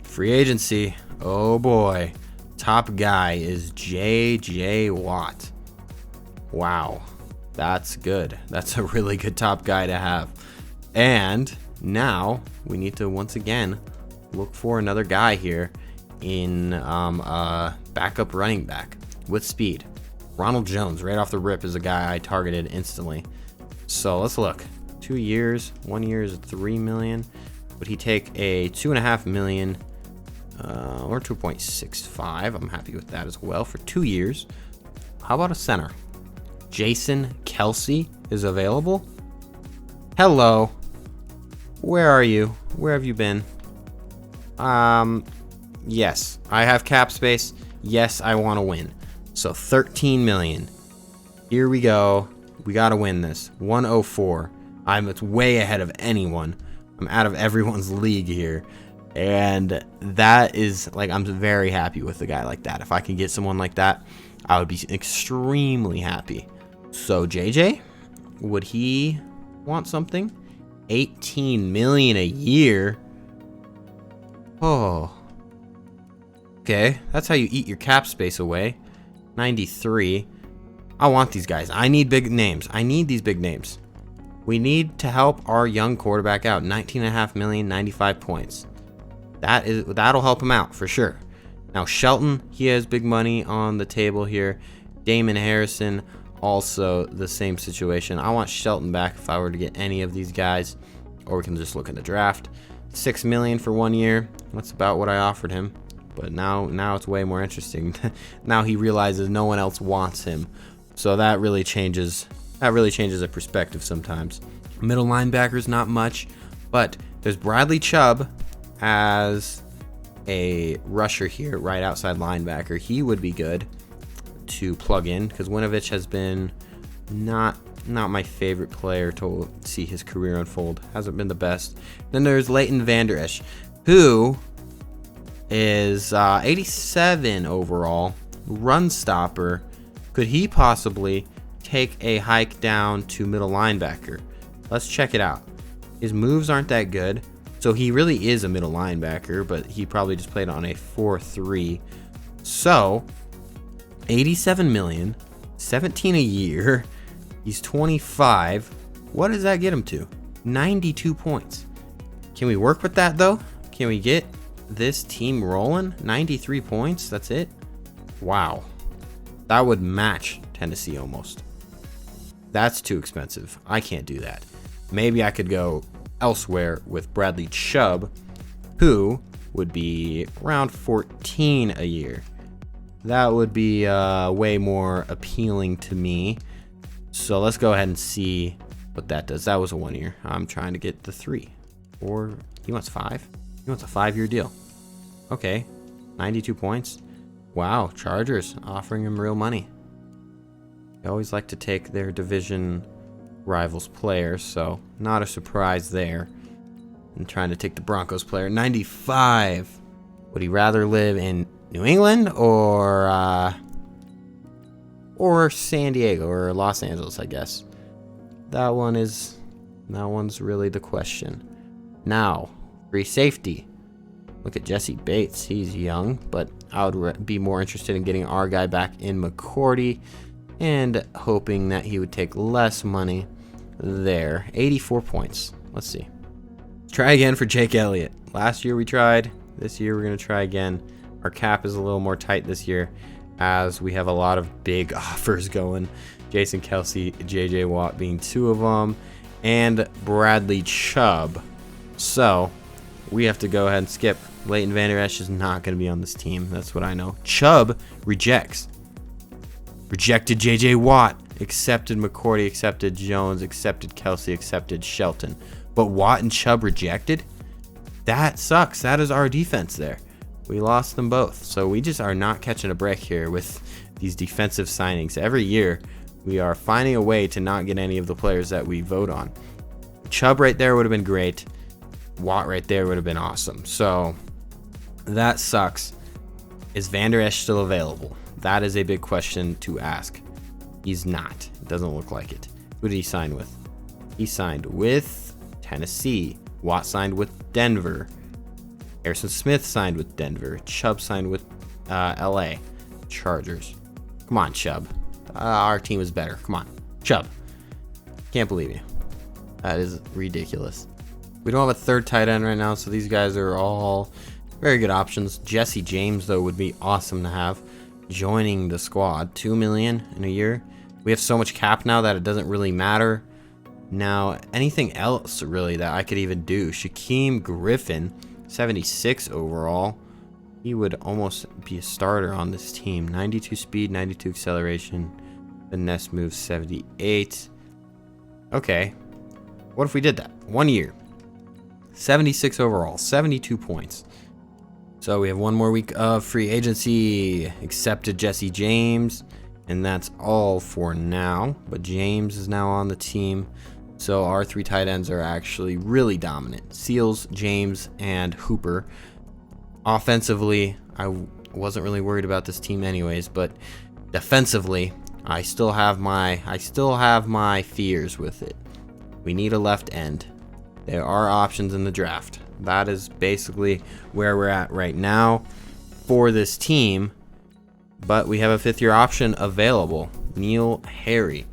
Free agency. Oh, boy. Top guy is J.J. Watt. Wow. That's good. That's a really good top guy to have. And now we need to, once again, look for another guy here in backup running back with speed. Ronald Jones, right off the rip, is a guy I targeted instantly. So let's look. 2 years, 1 year is $3 million. Would he take a $2.5 million or 2.65? I'm happy with that as well for 2 years. How about a center? Jason Kelsey is available. Hello. Where are you? Where have you been? Yes, I have cap space. Yes, I want to win. So 13 million. Here we go. We got to win this. 104. It's way ahead of anyone. I'm out of everyone's league here. And that is, like, I'm very happy with a guy like that. If I could get someone like that, I would be extremely happy. So, JJ, would he want something? 18 million a year. Oh. Okay, that's how you eat your cap space away. 93. I want these guys. I need big names. I need these big names. We need to help our young quarterback out. 19.5 million, 95 points. That'll help him out for sure. Now Shelton, he has big money on the table here. Damon Harrison, also the same situation. I want Shelton back if I were to get any of these guys, or we can just look in the draft. 6 million for 1 year. That's about what I offered him. But now it's way more interesting. Now he realizes no one else wants him. So that really changes the perspective sometimes. Middle linebackers, not much, but there's Bradley Chubb as a rusher here, right outside linebacker. He would be good to plug in because Winovich has been not my favorite player to see his career unfold. Hasn't been the best. Then there's Leighton Vander Esch, who is 87 overall, run stopper. Could he possibly take a hike down to middle linebacker? Let's check it out. His moves aren't that good, so he really is a middle linebacker, but he probably just played on a 4-3. So 87 million, 17 a year. He's 25. What does that get him to? 92 points. Can we work with that though? Can we get this team rolling? 93 points, that's it? Wow. That would match Tennessee almost. That's too expensive. I can't do that. Maybe I could go elsewhere with Bradley Chubb, who would be around 14 a year. That would be way more appealing to me. So let's go ahead and see what that does. That was a 1 year. I'm trying to get the 3. Or he wants 5. He wants a 5-year deal. Okay, 92 points. Wow, Chargers offering him real money. They always like to take their division rivals players, so not a surprise there. I'm trying to take the Broncos player. 95. Would he rather live in New England or San Diego or Los Angeles, I guess? That one's really the question. Now, free safety. Look at Jesse Bates. He's young, but I would be more interested in getting our guy back in McCourty and hoping that he would take less money there. 84 points. Let's see. Try again for Jake Elliott. Last year we tried. This year we're going to try again. Our cap is a little more tight this year as we have a lot of big offers going. Jason Kelsey, J.J. Watt being 2 of them, and Bradley Chubb. So we have to go ahead and skip. Leighton Vander Esch is not going to be on this team. That's what I know. Chubb rejects. Rejected J.J. Watt. Accepted McCourty. Accepted Jones. Accepted Kelsey. Accepted Shelton. But Watt and Chubb rejected? That sucks. That is our defense there. We lost them both. So we just are not catching a break here with these defensive signings. Every year, we are finding a way to not get any of the players that we vote on. Chubb right there would have been great. Watt right there would have been awesome. So that sucks. Is Vander Esch still available? That is a big question to ask. He's not. It doesn't look like it. Who did he sign with? He signed with Tennessee. Watt signed with Denver. Harrison Smith signed with Denver. Chubb signed with LA Chargers. Come on, Chubb. Our team is better. Come on, Chubb. Can't believe you. That is ridiculous. We don't have a third tight end right now, so these guys are all very good options. Jesse James, though, would be awesome to have joining the squad. $2 million in a year. We have so much cap now that it doesn't really matter. Now, anything else really that I could even do? Shaquem Griffin, 76 overall. He would almost be a starter on this team. 92 speed, 92 acceleration. Finesse move, 78. Okay. What if we did that? 1 year. 76 overall, 72 points. So we have 1 more week of free agency. Accepted Jesse James, and that's all for now. But James is now on the team, so our 3 tight ends are actually really dominant. Seals, James, and Hooper. Offensively, I wasn't really worried about this team anyways, but defensively, I still have my fears with it. We need a left end. There are options in the draft. That is basically where we're at right now for this team. But we have a fifth-year option available. Neil Harry.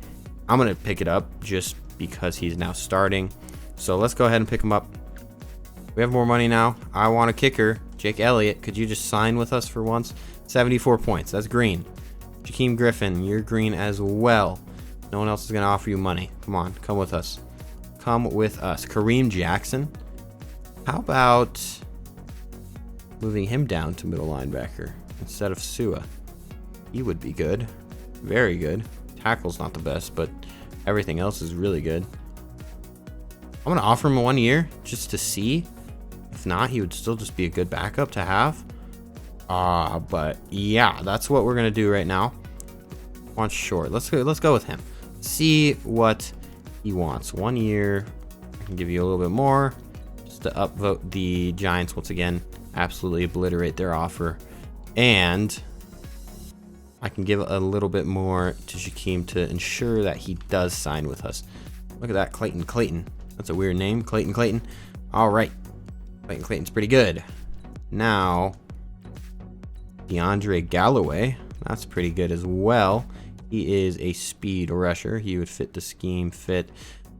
I'm going to pick it up just because he's now starting. So let's go ahead and pick him up. We have more money now. I want a kicker. Jake Elliott, could you just sign with us for once? 74 points. That's green. Jakeem Griffin, you're green as well. No one else is going to offer you money. Come on, come with us. Come with us. Kareem Jackson. How about moving him down to middle linebacker instead of Sua? He would be good. Very good. Tackle's not the best, but everything else is really good. I'm going to offer him 1 year just to see. If not, he would still just be a good backup to have. But yeah, that's what we're going to do right now. Want short. Let's go with him. See what he wants. 1 year. I can give you a little bit more just to upvote the Giants once again. Absolutely obliterate their offer. And I can give a little bit more to Jakeem to ensure that he does sign with us. Look at that, Clayton. That's a weird name, Clayton. All right, Clayton's pretty good. Now, DeAndre Galloway, that's pretty good as well. He is a speed rusher. He would fit the scheme, fit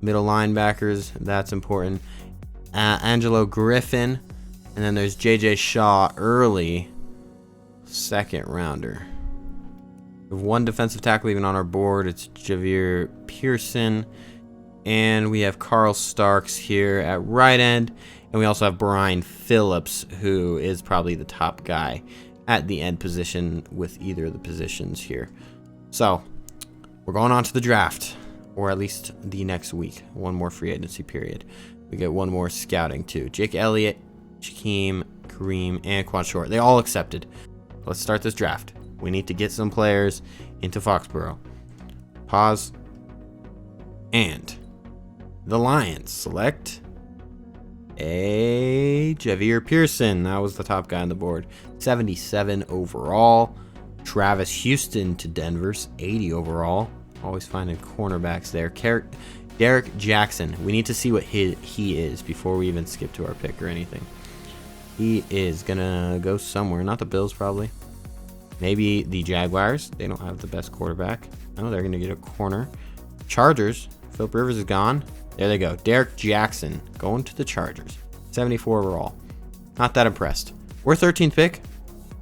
middle linebackers. That's important. Angelo Griffin, and then there's J.J. Shaw, early second rounder. We have one defensive tackle even on our board. It's Javier Pearson. And we have Carl Starks here at right end. And we also have Brian Phillips, who is probably the top guy at the end position with either of the positions here. So, we're going on to the draft. Or at least the next week. One more free agency period. We get one more scouting too. Jake Elliott, Jakeem, Kareem, and Quan Short. They all accepted. Let's start this draft. We need to get some players into Foxborough. Pause. And the Lions select a Javier Pearson. That was the top guy on the board. 77 overall. Travis Houston to Denver's 80 overall. Always finding cornerbacks there. Derek Jackson. We need to see what he is before we even skip to our pick or anything. He is going to go somewhere. Not the Bills, probably. Maybe the Jaguars. They don't have the best quarterback. No, they're going to get a corner. Chargers. Philip Rivers is gone. There they go. Derek Jackson going to the Chargers. 74 overall. Not that impressed. We're 13th pick.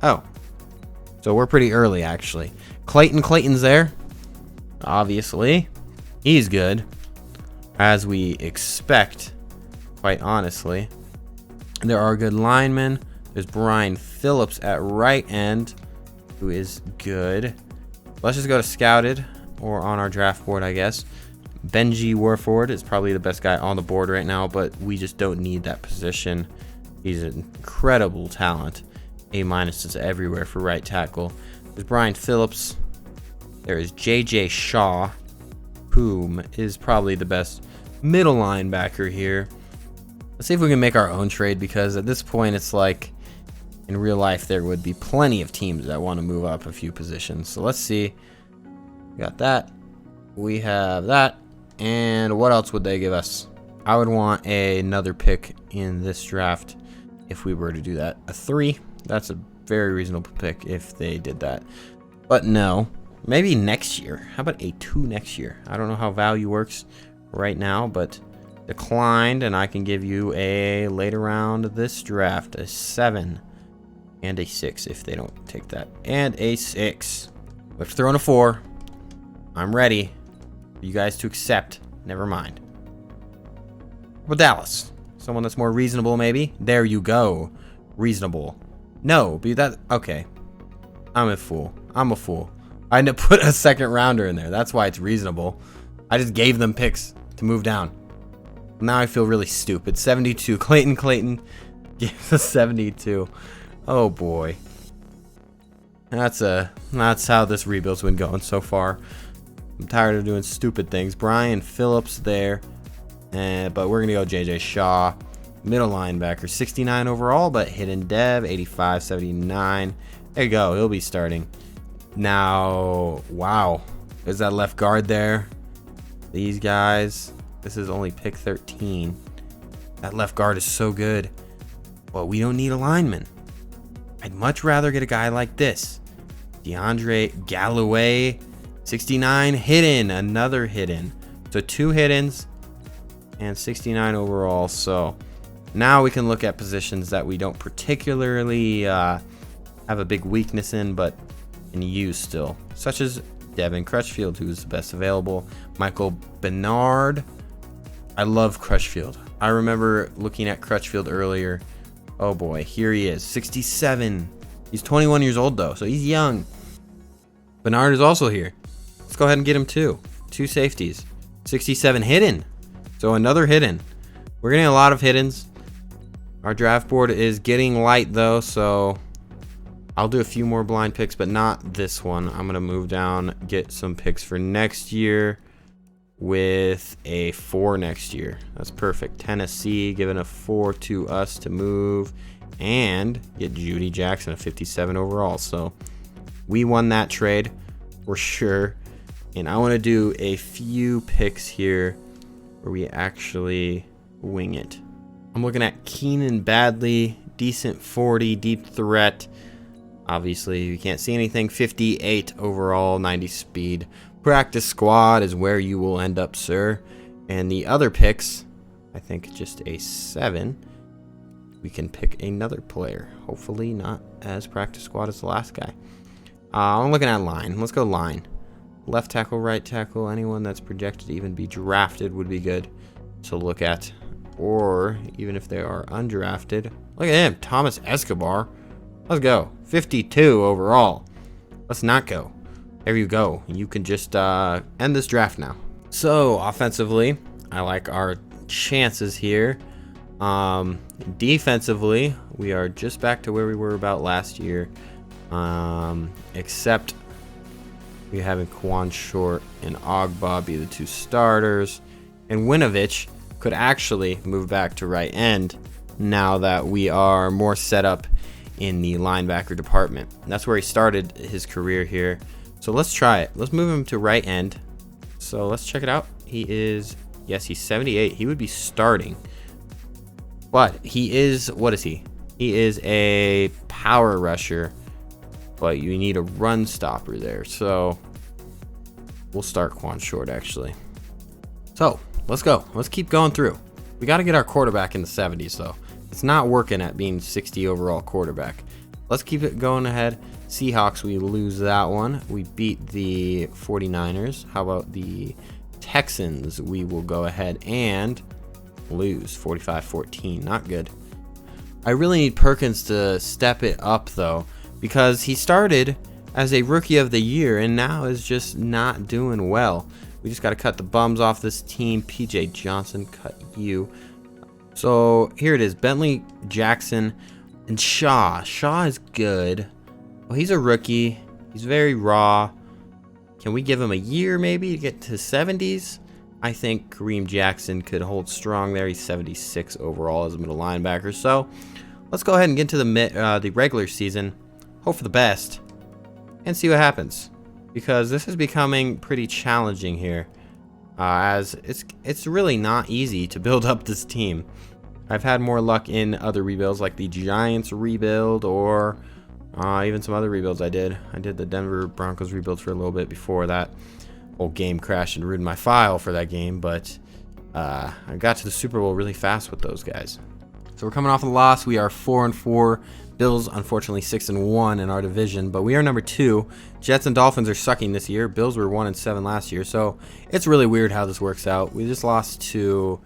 Oh. So we're pretty early, actually. Clayton's there. Obviously. He's good. As we expect, quite honestly. There are good linemen. There's Brian Phillips at right end, who is good. Let's just go to scouted, or on our draft board, I guess. Benji Warford is probably the best guy on the board right now, but we just don't need that position. He's an incredible talent. A- is everywhere for right tackle. There's Brian Phillips. There is J.J. Shaw, whom is probably the best middle linebacker here. Let's see if we can make our own trade, because at this point it's like in real life there would be plenty of teams that want to move up a few positions. So let's see. We got that. We have that. And what else would they give us? I would want another pick in this draft if we were to do that. A 3. That's a very reasonable pick if they did that. But no. Maybe next year. How about a 2 next year? I don't know how value works right now, but declined, and I can give you a later round of this draft. A 7 and a 6 if they don't take that. And a 6. We've thrown a 4. I'm ready for you guys to accept. Never mind. Well, Dallas. Someone that's more reasonable, maybe? There you go. Reasonable. No, be that... Okay. I'm a fool. I had to put a second rounder in there. That's why it's reasonable. I just gave them picks to move down. Now I feel really stupid. 72. Clayton gives us 72. Oh boy. That's how this rebuild's been going so far. I'm tired of doing stupid things. Brian Phillips there. But we're going to go J.J. Shaw. Middle linebacker. 69 overall, but hidden dev. 85, 79. There you go. He'll be starting. Now, wow. There's that left guard there. These guys. This is only pick 13. That left guard is so good. But we don't need a lineman. I'd much rather get a guy like this. DeAndre Galloway, 69, hidden, another hidden. So 2 hiddens and 69 overall. So now we can look at positions that we don't particularly have a big weakness in, but can use still, such as Devin Crutchfield, who's the best available. Michael Bernard. I love Crutchfield. I remember looking at Crutchfield earlier. Oh boy, here he is, 67. He's 21 years old though, so he's young. Bernard is also here. Let's go ahead and get him too. 2 safeties. 67 hidden. So another hidden. We're getting a lot of hiddens. Our draft board is getting light though, so I'll do a few more blind picks, but not this one. I'm going to move down, get some picks for next year with a 4 next year. That's perfect. Tennessee giving a 4 to us to move and get Judy Jackson, a 57 overall. So we won that trade for sure. And I want to do a few picks here where we actually wing it. I'm looking at Keenan Badley, decent 40, deep threat. Obviously, you can't see anything. 58 overall, 90 speed. Practice squad is where you will end up, sir. And the other picks, I think just a 7. We can pick another player. Hopefully not as practice squad as the last guy. I'm looking at line. Let's go line. Left tackle, right tackle. Anyone that's projected to even be drafted would be good to look at. Or even if they are undrafted. Look at him, Thomas Escobar. Let's go. 52 overall. Let's not go. There you go. You can just end this draft now. So, offensively, I like our chances here. Defensively, we are just back to where we were about last year. Except we're having Quan Short and Ogba be the 2 starters. And Winovich could actually move back to right end now that we are more set up in the linebacker department. That's where he started his career here. So let's try it. Let's move him to right end. So let's check it out. He is, yes, he's 78. He would be starting. But he is, what is he? He is a power rusher. But you need a run stopper there. So we'll start Quan Short actually. So let's go. Let's keep going through. We got to get our quarterback in the 70s though. It's not working at being 60 overall quarterback. Let's keep it going ahead. Seahawks, we lose that one. We beat the 49ers. How about the Texans? We will go ahead and lose 45-14. Not good. I really need Perkins to step it up though, because he started as a rookie of the year and now is just not doing well. We just got to cut the bums off this team. PJ Johnson, cut you. So here it is, Bentley, Jackson, and Shaw. Shaw is good. Well, he's a rookie. He's very raw. Can we give him a year maybe to get to 70s? I think Kareem Jackson could hold strong there. He's 76 overall as a middle linebacker. So let's go ahead and get to the regular season. Hope for the best and see what happens, because this is becoming pretty challenging here. As it's really not easy to build up this team. I've had more luck in other rebuilds like the Giants rebuild or even some other rebuilds I did. I did the Denver Broncos rebuild for a little bit before that whole game crashed and ruined my file for that game, but I got to the Super Bowl really fast with those guys. So we're coming off a loss. We are 4-4. Bills, unfortunately, 6-1 in our division, but we are number 2. Jets and Dolphins are sucking this year. Bills were 1-7 last year, so it's really weird how this works out. We just lost to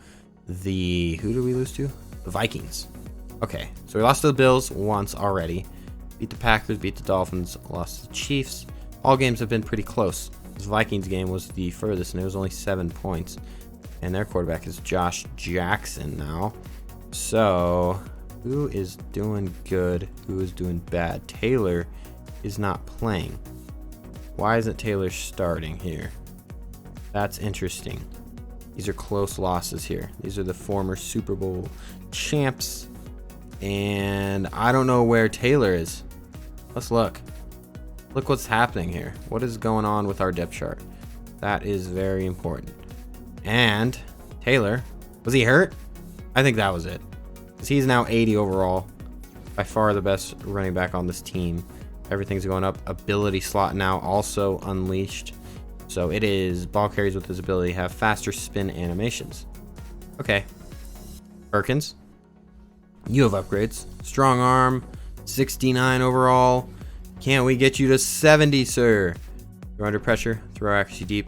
the, who did we lose to? The Vikings. Okay, so we lost to the Bills once already. Beat the Packers, beat the Dolphins, lost to the Chiefs. All games have been pretty close. This Vikings game was the furthest, and it was only 7 points. And their quarterback is Josh Jackson now. So who is doing good? Who is doing bad? Taylor is not playing. Why isn't Taylor starting here? That's interesting. These are close losses here. These are the former Super Bowl champs. And I don't know where Taylor is. Let's look. Look what's happening here. What is going on with our depth chart? That is very important. And Taylor, was he hurt? I think that was it. Because he's now 80 overall. By far the best running back on this team. Everything's going up. Ability slot now also unleashed. So it is ball carries with his ability have faster spin animations. Okay. Perkins, you have upgrades. Strong arm, 69 overall. Can't we get you to 70, sir? You're under pressure. Throw accuracy deep.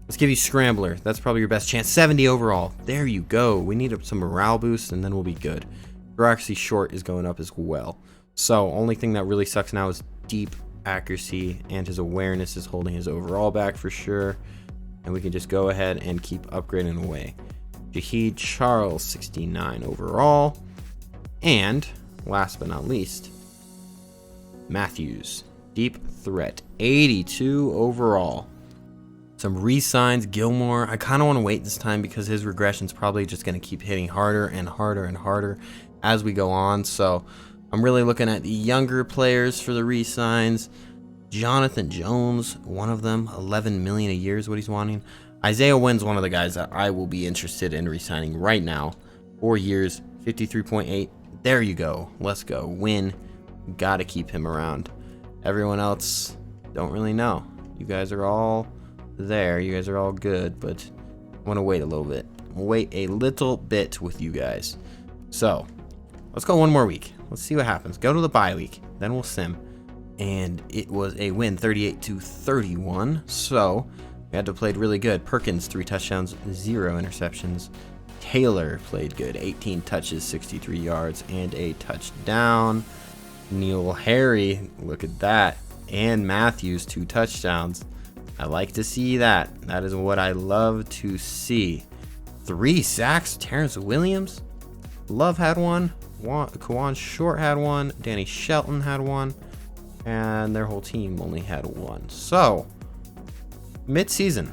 Let's give you Scrambler. That's probably your best chance. 70 overall. There you go. We need some morale boost, and then we'll be good. Throw accuracy short is going up as well. So, only thing that really sucks now is deep accuracy, and his awareness is holding his overall back for sure. And we can just go ahead and keep upgrading away. Jaheed Charles, 69 overall. And, last but not least, Matthews, deep threat, 82 overall. Some re-signs, Gilmore. I kind of want to wait this time because his regression's probably just going to keep hitting harder and harder and harder as we go on. So I'm really looking at the younger players for the re-signs. Jonathan Jones, one of them, 11 million a year is what he's wanting. Isaiah Wynn's one of the guys that I will be interested in re-signing right now. 4 years, 53.8. There you go. Let's go. Wynn, got to keep him around. Everyone else, don't really know. You guys are all there. You guys are all good, but I want to wait a little bit. Wait a little bit with you guys. So, let's go one more week. Let's see what happens. Go to the bye week. Then we'll sim. And it was a win, 38-31. So, we had to play really good. Perkins, 3 touchdowns, 0 interceptions. Taylor played good. 18 touches, 63 yards, and a touchdown. Neil Harry, look at that. And Matthews, 2 touchdowns. I like to see that. That is what I love to see. 3 sacks. Terrence Williams. Love had one. Kawan Short had one. Danny Shelton had one. And their whole team only had one. So, mid-season.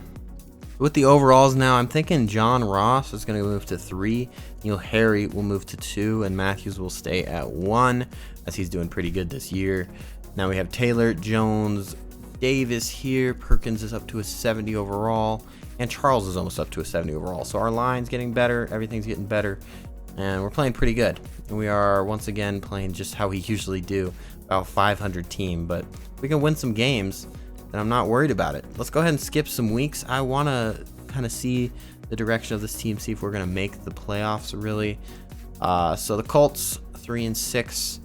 With the overalls now, I'm thinking John Ross is going to move to 3. Neil Harry will move to 2. And Matthews will stay at 1, as he's doing pretty good this year. Now we have Taylor, Jones, Davis here. Perkins is up to a 70 overall. And Charles is almost up to a 70 overall. So our line's getting better. Everything's getting better. And we're playing pretty good. And we are, once again, playing just how we usually do. About 500 team. But if we can win some games, then I'm not worried about it. Let's go ahead and skip some weeks. I want to kind of see the direction of this team. See if we're going to make the playoffs, really. So the Colts, 3-6.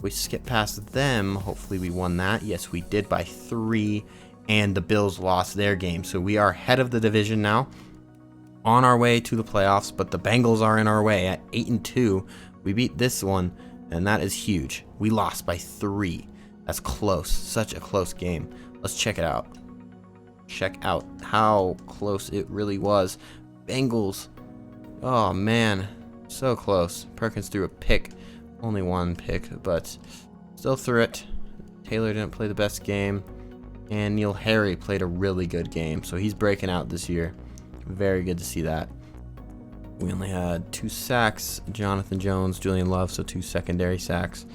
We skip past them. Hopefully we won that. Yes, we did by 3, and the Bills lost their game. So we are head of the division now, on our way to the playoffs, but the Bengals are in our way at 8-2. We beat this one, and that is huge. We lost by 3. That's close. Such a close game. Let's check it out. Check out how close it really was. Bengals. Oh, man. So close. Perkins threw a pick. Only 1 pick, but still threw it. Taylor didn't play the best game. And Neil Harry played a really good game. So he's breaking out this year. Very good to see that. We only had 2 sacks. Jonathan Jones, Julian Love, so 2 secondary sacks.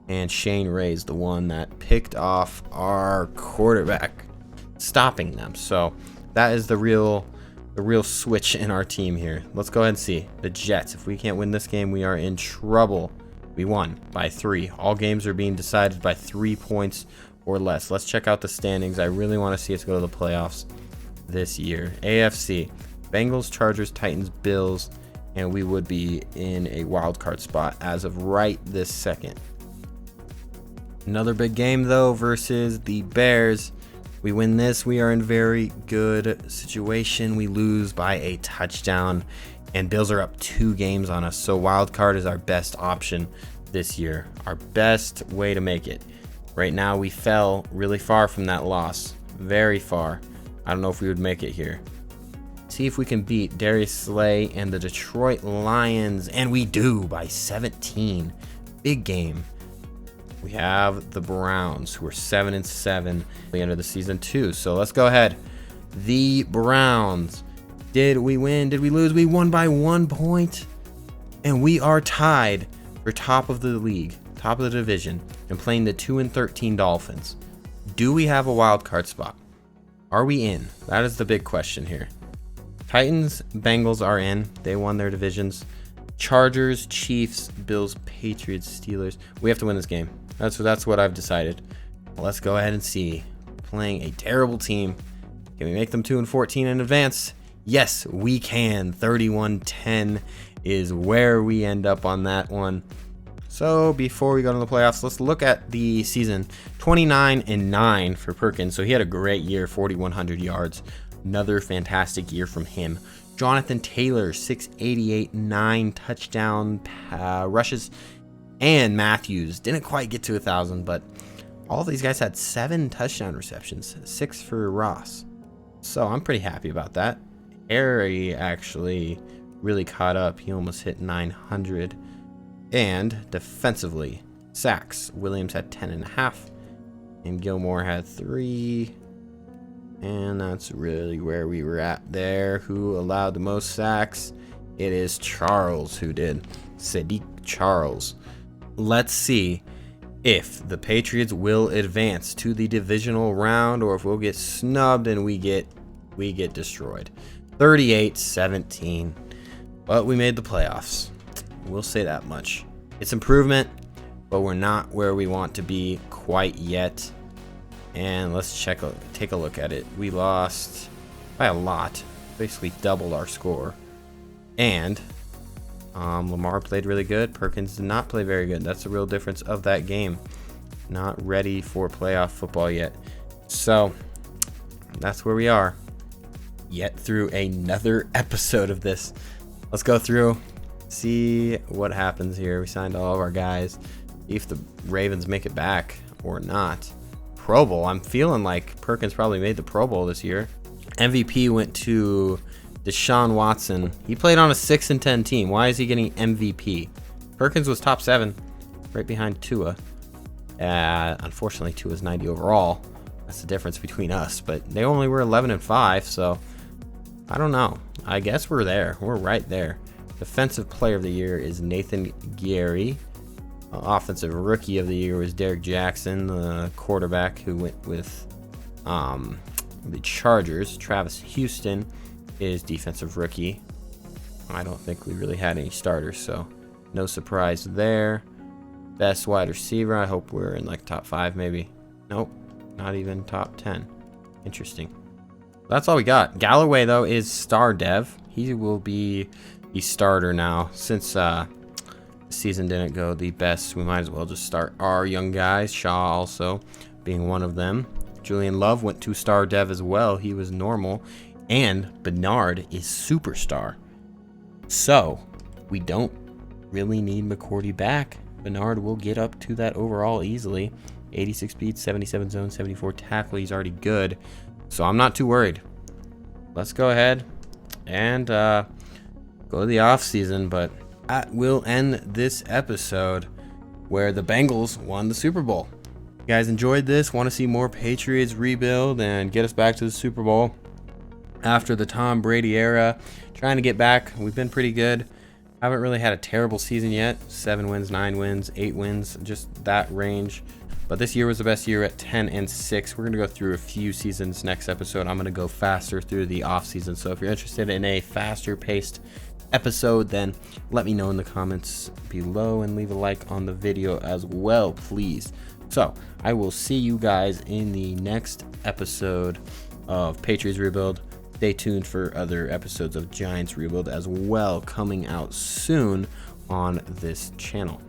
And Shane Ray's the one that picked off our quarterback, stopping them. So that is the real switch in our team here. Let's go ahead and see. The Jets, if we can't win this game, we are in trouble. We won by 3. All games are being decided by 3 points or less. Let's check out the standings. I really want to see us go to the playoffs this year. AFC, Bengals, Chargers, Titans, Bills, and we would be in a wild card spot as of right this second. Another big game, though, versus the Bears. We win this, we are in very good situation. We lose by a touchdown, and Bills are up 2 games on us. So wild card is our best option this year, our best way to make it. Right now, we fell really far from that loss, very far. I don't know if we would make it here. See if we can beat Darius Slay and the Detroit Lions, and we do by 17. Big game. We have the Browns, who are 7-7 at the end of the season too. So let's go ahead. The Browns. Did we win? Did we lose? We won by 1 point. And we are tied for top of the league, top of the division, and playing the 2-13 Dolphins. Do we have a wild card spot? Are we in? That is the big question here. Titans, Bengals are in. They won their divisions. Chargers, Chiefs, Bills, Patriots, Steelers. We have to win this game. That's what I've decided. Let's go ahead and see. Playing a terrible team. Can we make them 2-14 in advance? Yes, we can. 31-10 is where we end up on that one. So before we go to the playoffs, let's look at the season. 29-9 for Perkins. So he had a great year, 4,100 yards. Another fantastic year from him. Jonathan Taylor, 688, 9 touchdown rushes. And Matthews didn't quite get to 1,000, but all of these guys had 7 touchdown receptions, 6 for Ross. So I'm pretty happy about that. Harry actually really caught up. He almost hit 900. And defensively, sacks. Williams had 10.5, and Gilmore had 3. And that's really where we were at there. Who allowed the most sacks? It is Charles who did. Sadiq Charles. Let's see if the Patriots will advance to the divisional round or if we'll get snubbed and we get destroyed. 38-17. But we made the playoffs. We'll say that much. It's improvement, but we're not where we want to be quite yet. And let's take a look at it. We lost by a lot, basically doubled our score. And Lamar played really good. Perkins did not play very good. That's the real difference of that game. Not ready for playoff football yet. So that's where we are. Yet through another episode of this. Let's go through, see what happens here. We signed all of our guys. See if the Ravens make it back or not. Pro Bowl. I'm feeling like Perkins probably made the Pro Bowl this year. MVP went to Deshaun Watson. He played on a 6-10 team. Why is he getting MVP? Perkins was top 7, right behind Tua. Unfortunately, Tua's 90 overall. That's the difference between us. But they only were 11-5, so I don't know. I guess we're there. We're right there. Defensive Player of the Year is Nathan Gary. Offensive Rookie of the Year was Derek Jackson, the quarterback who went with the Chargers. Travis Houston is Defensive Rookie. I don't think we really had any starters, so no surprise there. Best wide receiver, I hope we're in like top 5 maybe. Nope, not even top 10. Interesting. That's all we got. Galloway, though, is star dev. He will be the starter now. Since the season didn't go the best, we might as well just start our young guys. Shaw also being one of them. Julian Love went to star dev as well. He was normal. And Bernard is superstar. So we don't really need McCourty back. Bernard will get up to that overall easily. 86 speed, 77 zone, 74 tackle. He's already good. So I'm not too worried. Let's go ahead and go to the off season, but that will end this episode where the Bengals won the Super Bowl. You guys enjoyed this? Want to see more Patriots rebuild and get us back to the Super Bowl after the Tom Brady era? Trying to get back. We've been pretty good. Haven't really had a terrible season yet. 7 wins, 9 wins, 8 wins, just that range. But this year was the best year at 10-6. We're going to go through a few seasons next episode. I'm going to go faster through the off season. So if you're interested in a faster paced episode, then let me know in the comments below and leave a like on the video as well, please. So I will see you guys in the next episode of Patriots Rebuild. Stay tuned for other episodes of Giants Rebuild as well, coming out soon on this channel.